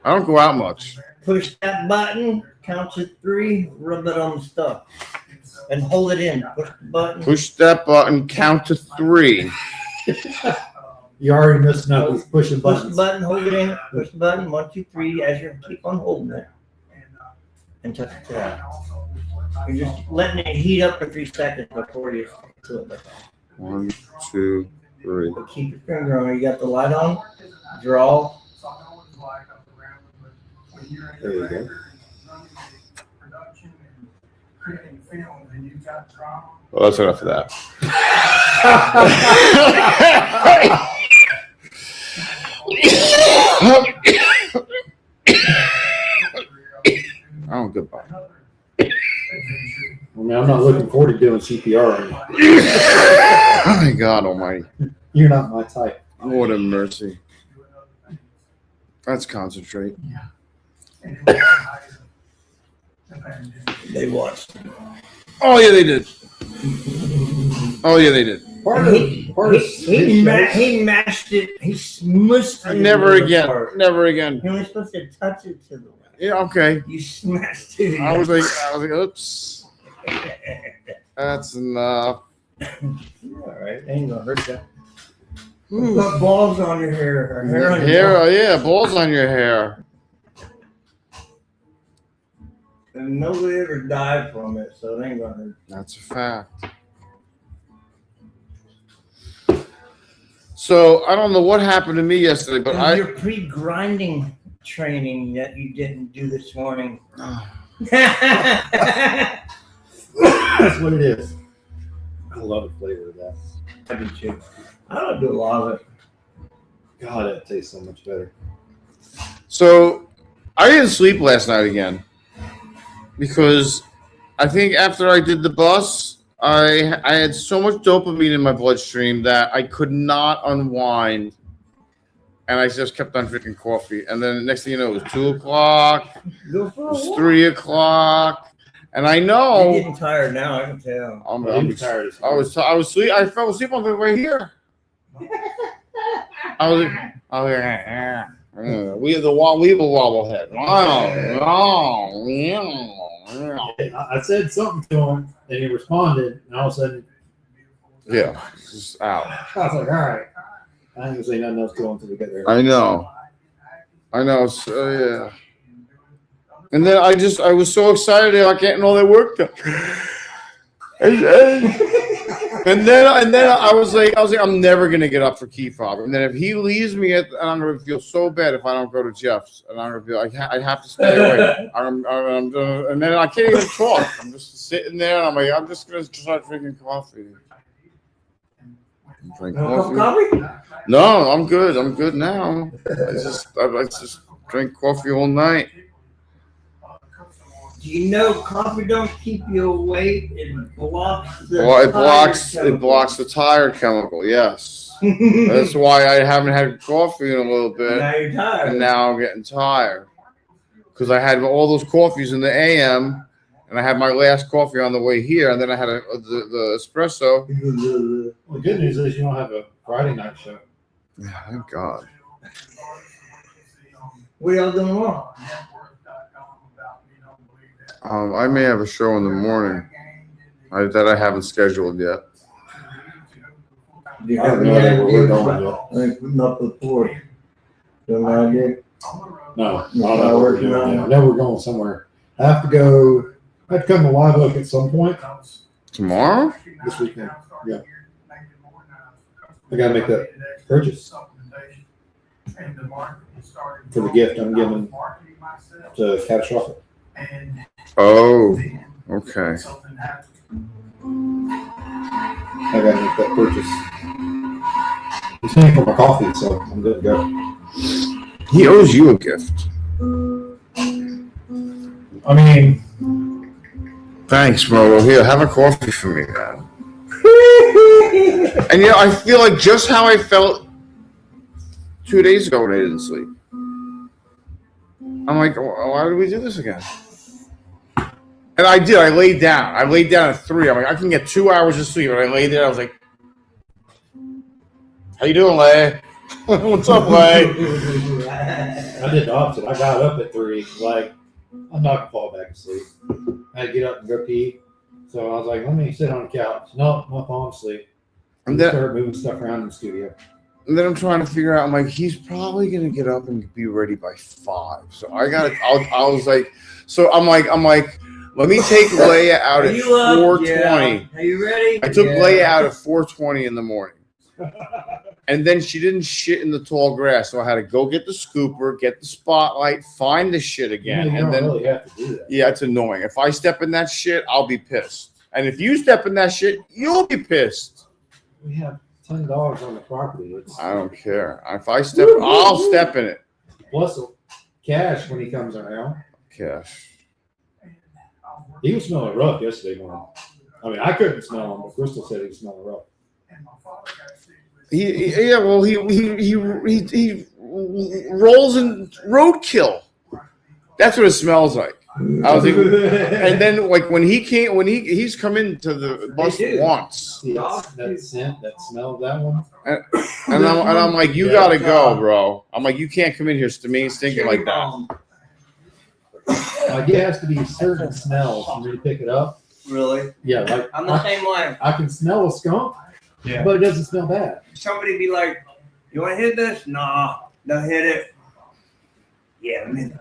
I don't go out much. Push that button. Count to 3. Rub it on the stuff. And hold it in. Push the button. Push that button. Count to 3. You already missed no. He's pushing Push the buttons. button. Hold it in. Push the button. 1, 2, 3. As you keep on holding it. And touch it down. You're just letting it heat up for 3 seconds before you do it like that. 1, 2, 3. But keep your finger on it. You got the light on. Draw. There you go. Well, that's enough of that. Oh, goodbye. I mean, I'm not looking forward to doing CPR anymore. Oh, my God almighty. You're not my type. Lord have mercy. Let's concentrate. They watched. Oh, yeah, they did. Oh, yeah, they did. He mashed it. He smushed it. Never into the again. part. Never again. You're only supposed to touch it to the left. Yeah, okay. You smashed it. I was like, oops. That's enough. All right, ain't gonna hurt you. Ooh. Put balls on your hair. Or hair on your Hair, oh, yeah, balls on your hair. And nobody ever died from it, so it ain't gonna hurt. That's a fact. So I don't know what happened to me yesterday, but Your pre-grinding training that you didn't do this morning. That's what it is. I love the flavor of that. I do too. I don't do a lot of it. God, that tastes so much better. So I didn't sleep last night again because I think after I did the bus, I had so much dopamine in my bloodstream that I could not unwind, and I just kept on drinking coffee. And then the next thing you know, it was 2 o'clock, Go it for a was walk. 3 o'clock, and I know You're getting tired now. I can tell. I'm tired. I was asleep. I fell asleep on the way here. I was we have a wobble head. I said something to him, and he responded, and all of a sudden, Yeah, it's just out. I was like, all right. I ain't gonna say nothing else to him until we get there. I know. So, yeah. And then I was so excited about getting all that work done. And then I was like, I'm never gonna get up for key fob. And then if he leaves me and I'm gonna feel so bad if I don't go to Jeff's, and I'm gonna be like, I have to stay away. And then I can't even talk. I'm just sitting there, and I'm like, I'm just gonna start drinking coffee. Drink coffee? No, I'm good. I'm good now. I just drink coffee all night. Do you know coffee don't keep you awake? It blocks the Well, it blocks the tired chemical. Yes, that's why I haven't had coffee in a little bit. Now you're tired. And now I'm getting tired because I had all those coffees in the AM, and I had my last coffee on the way here, and then I had the espresso. Well, the good news is you don't have a Friday night show. Yeah, thank God. What y'all doing tomorrow? I may have a show in the morning that I haven't scheduled yet. Do you have any idea? I think putting up the floor. Do you have an idea? No, I know we're doing. I know we're going somewhere. I have to go. I have to come to Live Oak at some point Tomorrow? this weekend. Yeah, I gotta make that purchase for the gift I'm giving to Catastrophic. Oh, okay. I gotta make that purchase. He's paying for my coffee, so I'm good to go. He owes you a gift. I mean, Thanks, bro. Here, have a coffee for me, man. And I feel like just how I felt 2 days ago when I didn't sleep. I'm like, why did we do this again? And I did. I laid down. I laid down at 3. I'm like, I can get 2 hours of sleep. And I laid there. I was like, how you doing, Lay? What's up, Lay? I did the opposite. I got up at 3. Like, I'm not gonna fall back asleep. I had to get up and go pee. So I was like, let me sit on the couch. No, I'm falling asleep. And And then, start moving stuff around in the studio. and then I'm trying to figure out. I'm like, he's probably gonna get up and be ready by 5. So I was like, so I'm like, let me take Leia out at 4:20. Yeah. Are you ready? I took Leia out at 4:20 in the morning. And then she didn't shit in the tall grass, so I had to go get the scooper, get the spotlight, find the shit again, You and don't then really have to do that. yeah, it's annoying. If I step in that shit, I'll be pissed, and if you step in that shit, you'll be pissed. We have 10 dogs on the property. It's I don't care. If I step, I'll step in it. plus Cash when he comes around. Cash. He was smelling rough yesterday morning. I mean, I couldn't smell him, but Crystal said he was smelling rough. He rolls in roadkill. That's what it smells like. I was like, and then like when he's come into the bus once, See, that scent, that smell of that one. and I'm like, you gotta go, bro. I'm like, you can't come in here stinking like that. Like, it has to be certain smells for me to pick it up. Really? Yeah, like I'm the same way. I can smell a skunk, but it doesn't smell bad. Somebody be like, you want to hit this? Nah, don't hit it. Yeah, I'm in.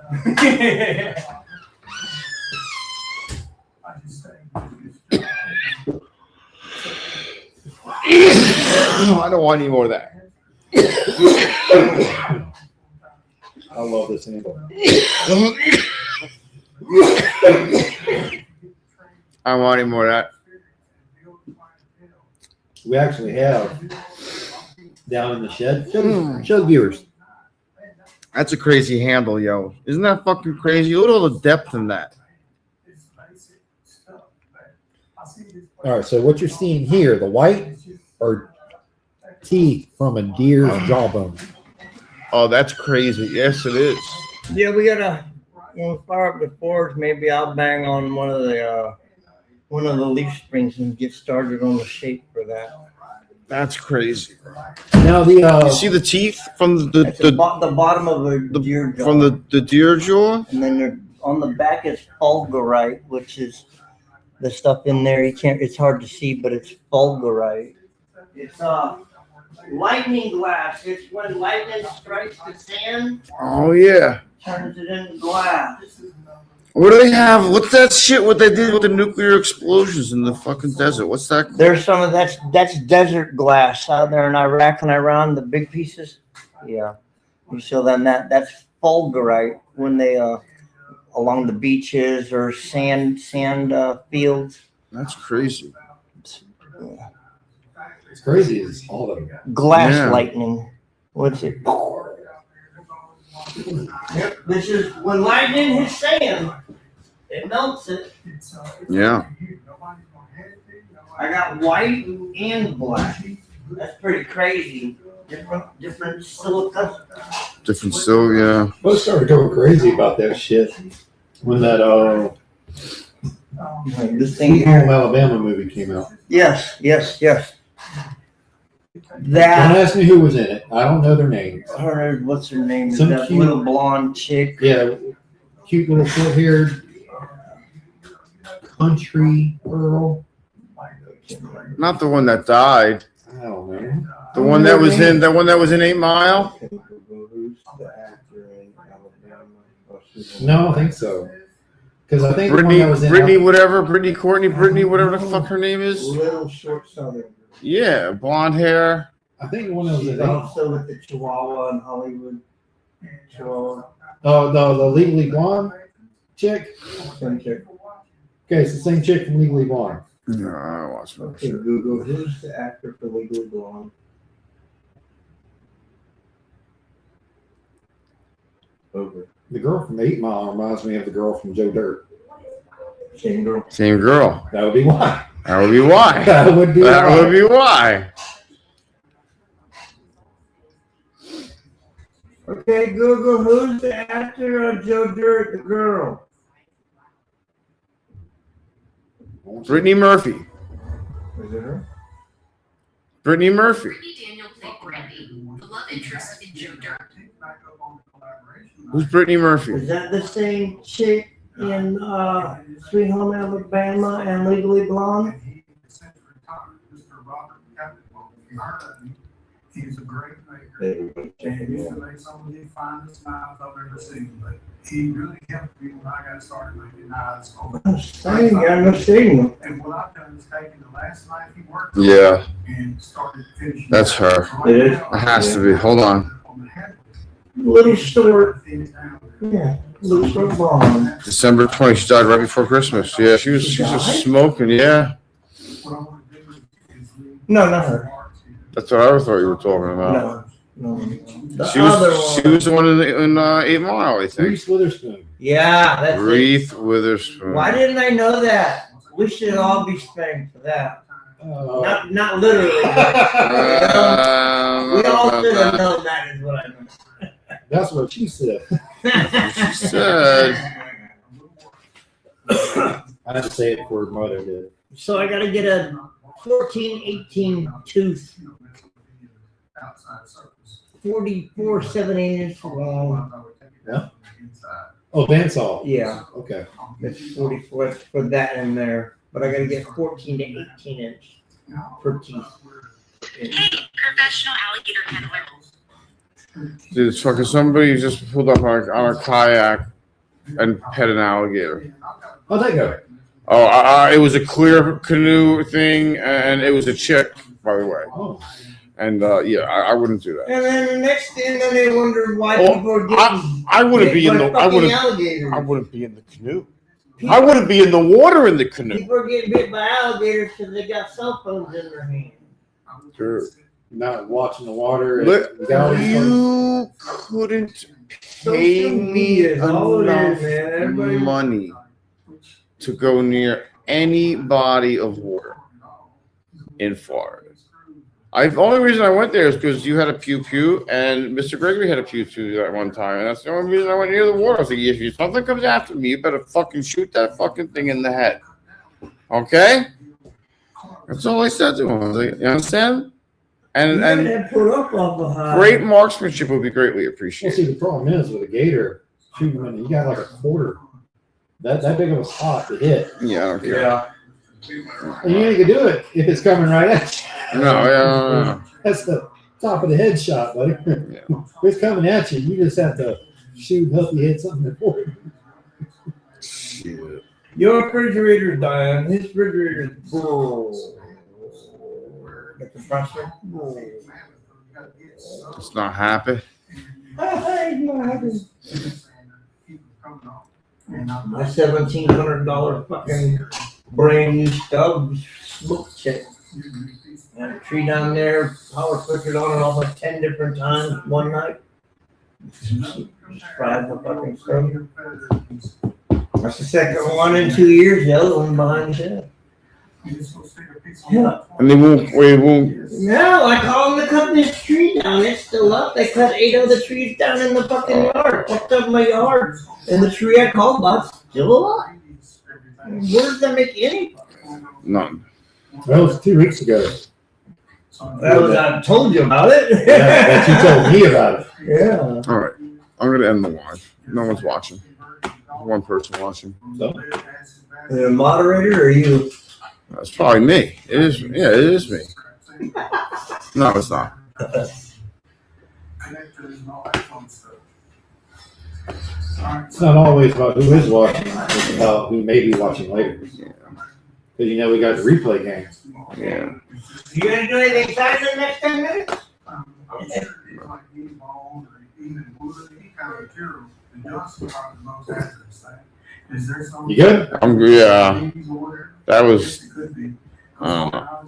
I don't want any more of that. I love this handle. I don't want any more of that. We actually have down in the shed. Show the viewers. That's a crazy handle, yo. Isn't that fucking crazy? Look at all the depth in that. All right, so what you're seeing here, the white are teeth from a deer's jawbone. Oh, that's crazy. Yes, it is. Yeah, we gotta. When we fire up the forge, maybe I'll bang on one of the leaf springs and get started on the shape for that. That's crazy. Now the You see the teeth from That's the bottom of a deer jaw. from the deer jaw? And then on the back is fulgurite, which is the stuff in there. It's hard to see, but it's fulgurite. It's lightning glass. It's when lightning strikes the sand, Oh yeah. turns it into glass. What do they have? What's that shit? What they did with the nuclear explosions in the fucking desert? What's that? There's some of that's desert glass out there in Iraq and Iran, the big pieces. Yeah. You show them that's fulgurite when they along the beaches or sand fields. That's crazy. it's crazy is all of them. Glass Yeah. lightning. What's it? Yep, this is when lightning hits sand. It melts it. Yeah. I got white and black. That's pretty crazy. Different silica. Different still, yeah. I started going crazy about that shit when that This thing Sweet here. Home Alabama movie came out. Yes. Don't That. ask me who was in it. I don't know their names. What's her name? Some That cute- little blonde chick. Yeah, cute little short-haired country girl. Not the one that died. I don't know. The one that was in 8 Mile. No, I don't think so. Because I think the one that was in Brittany, whatever, Brittany Courtney, Brittany, whatever the fuck her name is. Little short southern. Yeah, blonde hair. I think the one that was She's in also with the Chihuahua in Hollywood. Chihuahua. oh the Legally Blonde chick. Same chick. Okay, it's the same chick from Legally Blonde. No, I watched that Okay, shit. Google, who's the actor for Legally Blonde? Over. The girl from 8 Mile reminds me of the girl from Joe Dirt. Same girl. Same girl. That would be why. That would be why. That would be That why. would be why. Okay, Google, who's the actor of Joe Dirt, the girl? Brittany Murphy. Is it her? Brittany Murphy. Brittany Daniel played Brandy, the love interest in Joe Dirt. Who's Brittany Murphy? Is that the same chick in Sweet Home Alabama and Legally Blonde? He's a great maker. Everybody He changed, used yeah. to make some of the finest knives I've ever seen, but he really helped me when I got started making knives. I ain't got no signal. And what I've done is taken the last knife he worked Yeah, and started finishing. that's her. It is? It has to be. Hold on. Little short, yeah, little short blonde. December 20th. She died right before Christmas. Yeah, she was just smoking. Yeah, No, not her. that's what I thought you were talking about. No. The She other was one. the one in 8 Mile, I think. Reese Witherspoon. Yeah, that's it. Reese Witherspoon. Why didn't I know that? We should all be spanked for that. Not literally, but we all should have known that is what I meant. That's what she said. She said. I had to say it before her mother did. So I gotta get a 14-18 tooth, 44 7/8 long. Yeah. Oh, bandsaw. Yeah, Okay. it's 44 for that in there. But I gotta get 14 to 18 inch per teeth. Hey, professional alligator handler. Dude, it's fucking somebody just pulled up on a kayak and pet an alligator. How'd that go? Oh, it was a clear canoe thing, and it was a chick, by the way. Oh. And yeah, I wouldn't do that. And then the next thing, then they wondered why Oh, people are getting I wouldn't be in bit the. by I fucking wouldn't. alligators. I wouldn't be in the canoe. People- I wouldn't be in the water in the canoe. People are getting bit by alligators because they got cell phones in their hand. Dude. Not watching the water. Look, and gallery photos. you couldn't pay Social me media is all it is, enough man. Everybody- money to go near any body of water in Florida. The only reason I went there is because you had a pew pew and Mr. Gregory had a pew pew at one time, and that's the only reason I went near the water. I was like, if something comes after me, you better fucking shoot that fucking thing in the head. Okay? That's all I said to him. I was like, you understand? and put up off a high. great marksmanship would be greatly Well, appreciated. see, the problem is with a gator shooting when you got like a quarter, that big of a spot to hit. Yeah, I don't care. Yeah. And you ain't gonna do it if it's coming right at you. No. That's the top of the head shot, buddy. Yeah. If it's coming at you, you just have to shoot and hope you hit something important. Shit. Your refrigerator's dying. His refrigerator's full. The compressor. It's not happy. My $1,700 fucking brand new stub smoke check. Got a tree down there, power switched on and off like 10 different times one night. Fried the fucking stove. That's the second one in 2 years, the other one behind the shed. Yeah. And they won't. No, I called them to cut this tree down. It's still up. They cut 8 other trees down in the fucking yard. Fucked up my yard. And the tree I called about's still alive. Where does that make any? None. That was 2 weeks ago. That was, I told you about it. Yeah, that you told me about it. Yeah. All right. I'm gonna end the live. No one's watching. One person watching. So, The moderator or you? That's probably me. It is. Yeah, it is me. No, it's not. it's not always about who is watching, it's about who may be watching later. Yeah. Because you know we got the replay game. Yeah. You gonna do anything exciting in the next 10 minutes? You good? I'm. Yeah. That was. I don't know.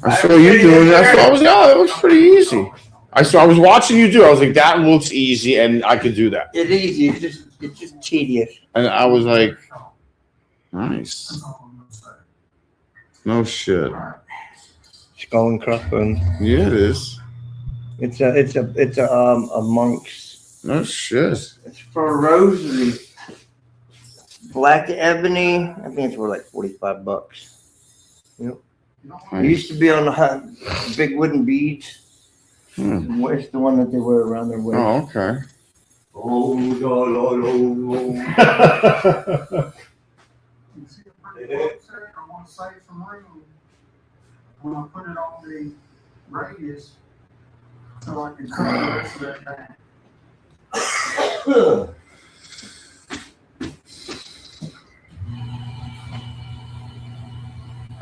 I saw you doing that. I was. Yeah, that was pretty easy. I was watching you do it. I was like, that looks easy, and I could do that. It's easy. It's just tedious. And I was like, nice. No shit. Skull and crossbones. Yeah, it is. It's a monk's. No shit. It's for a rosary. Black ebony. I think it's worth like $45. It used to be on the big wooden beads. Where's the one that they wear around their waist? Oh, okay. Oh, no. I want to save some room when I put it on the radius so I can cut the rest of that back.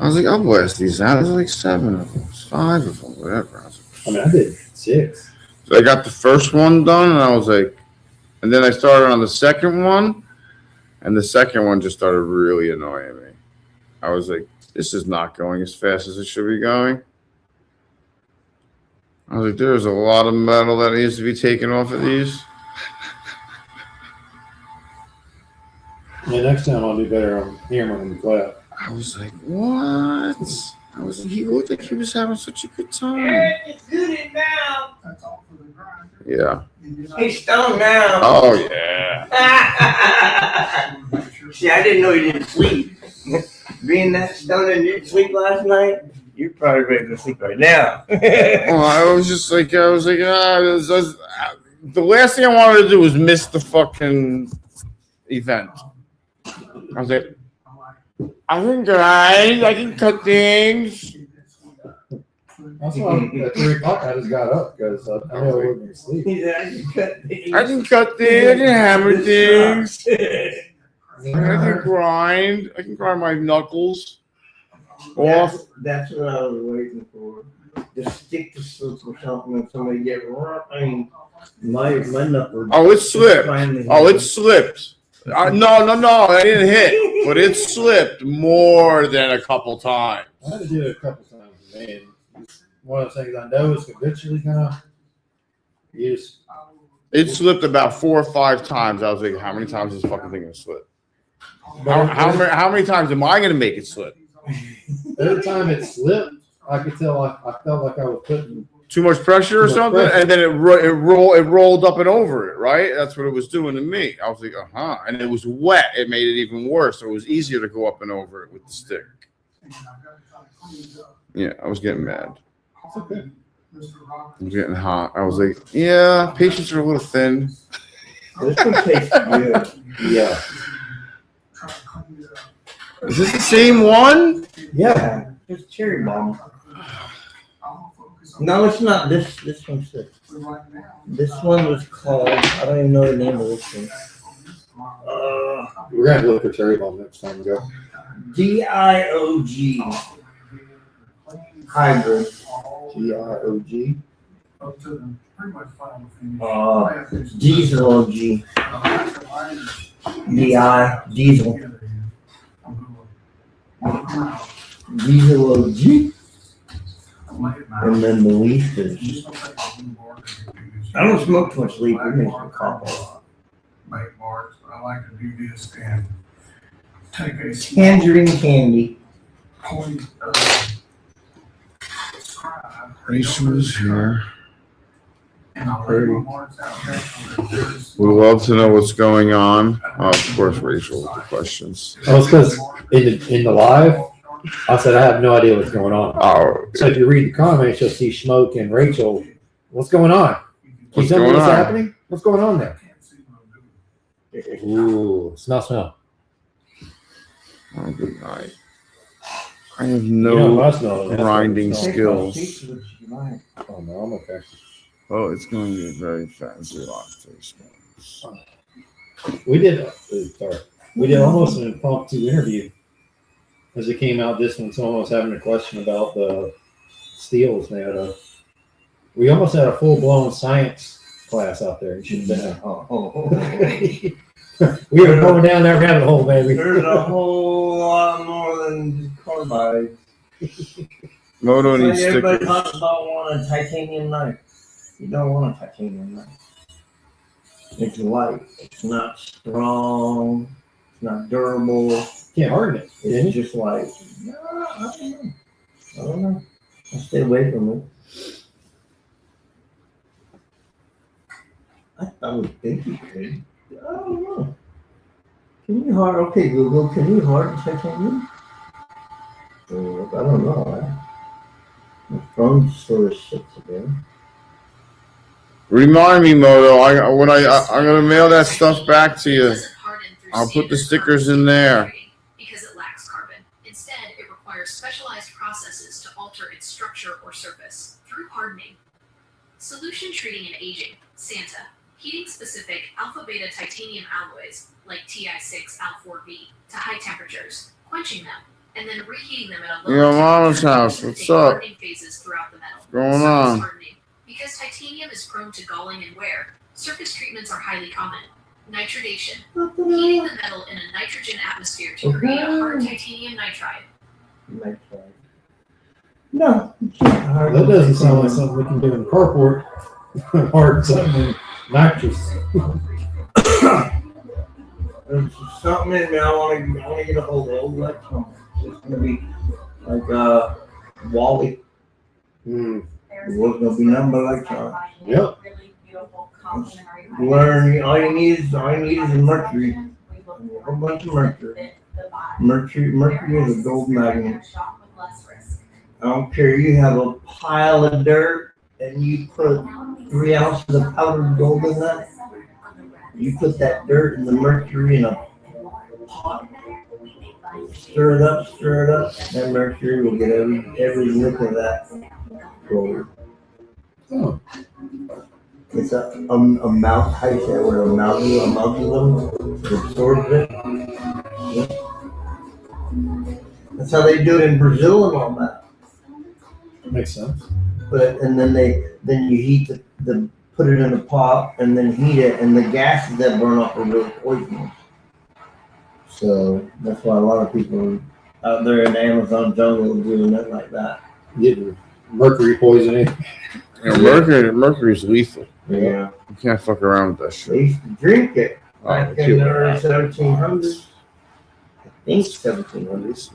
I was like, I'll blast these out. There's like 7 of them, 5 of them, whatever. I was like, I mean, I did 6. so I got the first one done, and I was like, and then I started on the second one, and the second one just started really annoying me. I was like, this is not going as fast as it should be going. I was like, there's a lot of metal that needs to be taken off of these. Yeah, next time I'll do better on hearing when we clap. I was like, what? I was like, he looked like he was having such a good time. It's good now. That's all for the grinder. Yeah. He's stoned now. Oh, yeah. See, I didn't know he didn't sleep. Being that stoned and didn't sleep last night, you're probably ready to sleep right now. Well, I was like, the last thing I wanted to do was miss the fucking event. I was like, I can grind, I can cut things. That's why at 3 o'clock I just got up because I knew I wouldn't be asleep. I can cut things, I can hammer things. I can grind. I can grind my knuckles off. That's what I was waiting for. Just stick to sleep or something and somebody get I mean, my knuckles. Oh, it slipped. Oh, it slipped. No, I didn't hit, but it slipped more than a couple times. I had to do it a couple times, man. It's one of those things I know is habitually gonna use. It slipped about 4 or 5 times. I was like, how many times is this fucking thing gonna slip? How many times am I gonna make it slip? Every time it slipped, I could tell I felt like I was putting Too much pressure or Too much something, pressure. and then it rolled up and over it. Right, that's what it was doing to me. I was like, and it was wet. It made it even worse. So it was easier to go up and over it with the stick. Yeah, I was getting mad. It's okay. I was getting hot. I was like, yeah, patients are a little thin. This one tastes good. Yeah. Is this the same one? Yeah. It's cherry bomb. No, it's not. This one's this. This one was called, I don't even know the name of this one. We're gonna have to look for cherry bomb next time we go. DIOG hybrid. GIOG. Diesel OG. DI diesel. Diesel OG. And then the leaf is. I don't smoke too much leaf. It makes me cough a lot. Make marks, but I like to do this and take a Tangerine candy. point scribe. Rachel is here. And I'll lay my marks out there so that there's. We love to know what's going on. Oh, of course, Rachel with the questions. Oh, it's because in the live, I said I have no idea what's going on. Oh, So if you read the comments, you'll see Smoke and Rachel. What's going on? Can you What's tell me going what's on? happening? What's going on there? Ooh, smell. oh, good night. I have You know, no I smell it. That's what grinding it smells. skills. Oh no, I'm okay. Oh, it's going to get very fancy lactose. We did almost an impromptu interview as it came out just when someone was having a question about the steels they had we almost had a full-blown science class out there. You should have been there. We were going down that rabbit hole, baby. There's a whole lot more than carbide. Moto needs Like everybody stickers. talks about wanting a titanium knife. You don't want a titanium knife. It's light. It's not strong. It's not durable. Can't harden it. It's just like, no, I don't know. I stay away from it. I would think you could. I don't know. Can you harden? Okay, Google, can you harden titanium? I don't know. My phone sort of shits again. Remind me, Moto. I'm gonna mail that stuff back to you. Doesn't harden through I'll put the standard stickers in carbon there. treating because it lacks carbon. Instead, it requires specialized processes to alter its structure or surface through hardening. Solution treating and aging, Santa. Heating specific alpha beta titanium alloys like Ti6 Al4V to high temperatures, quenching them, and then reheating them at a lower Yo, Mama's temperature house, to what's take up? hardening phases throughout the metal. What's going Surface on? hardening. Because titanium is prone to galling and wear, surface treatments are highly common. Nitridation. Heating the metal in a nitrogen atmosphere to create a hard titanium nitride. No, you can't harden That doesn't sound like titanium. something we can do in the carport. Hard something in nitrous. There's something in me I want to get a hold of. Electronics. It's gonna be like Wally. Hmm. What's gonna be nothing but electronics. Yep. Learn. All you need is a mercury. A whole bunch of mercury. Mercury is a gold magnet. I don't care. You have a pile of dirt and you put 3 ounces of powdered gold in that. You put that dirt and the mercury in a pot. Stir it up. That mercury will get every lick of that gold. Oh. It's a mouth, how you say it, where a amalgam absorbs it. Yeah. That's how they do it in Brazil and all that. Makes sense. And then you heat the put it in a pot and then heat it, and the gases that burn off are really poisonous. So that's why a lot of people out there in the Amazon jungle are doing it like that. Getting mercury poisoning. Yeah, mercury's lethal. Yeah. You can't fuck around with that They shit. used to drink it Oh, back in the early 1700s. I think 1700s.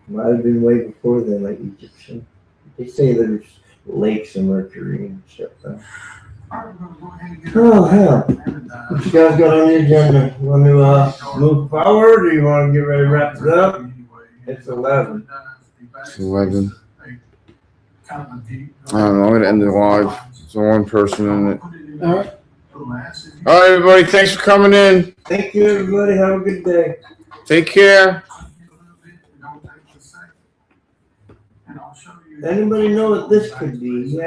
Might have been way before then, like Egyptian. They say there's lakes of mercury and shit. Oh hell! What you guys got on the agenda? You want to move forward, or you want to get ready to wrap it up? It's 11. It's 11. I don't know. I'm gonna end the live. There's one person in it. All right. All right, everybody. Thanks for coming in. Thank you, everybody. Have a good day. Take care. Anybody know what this could be?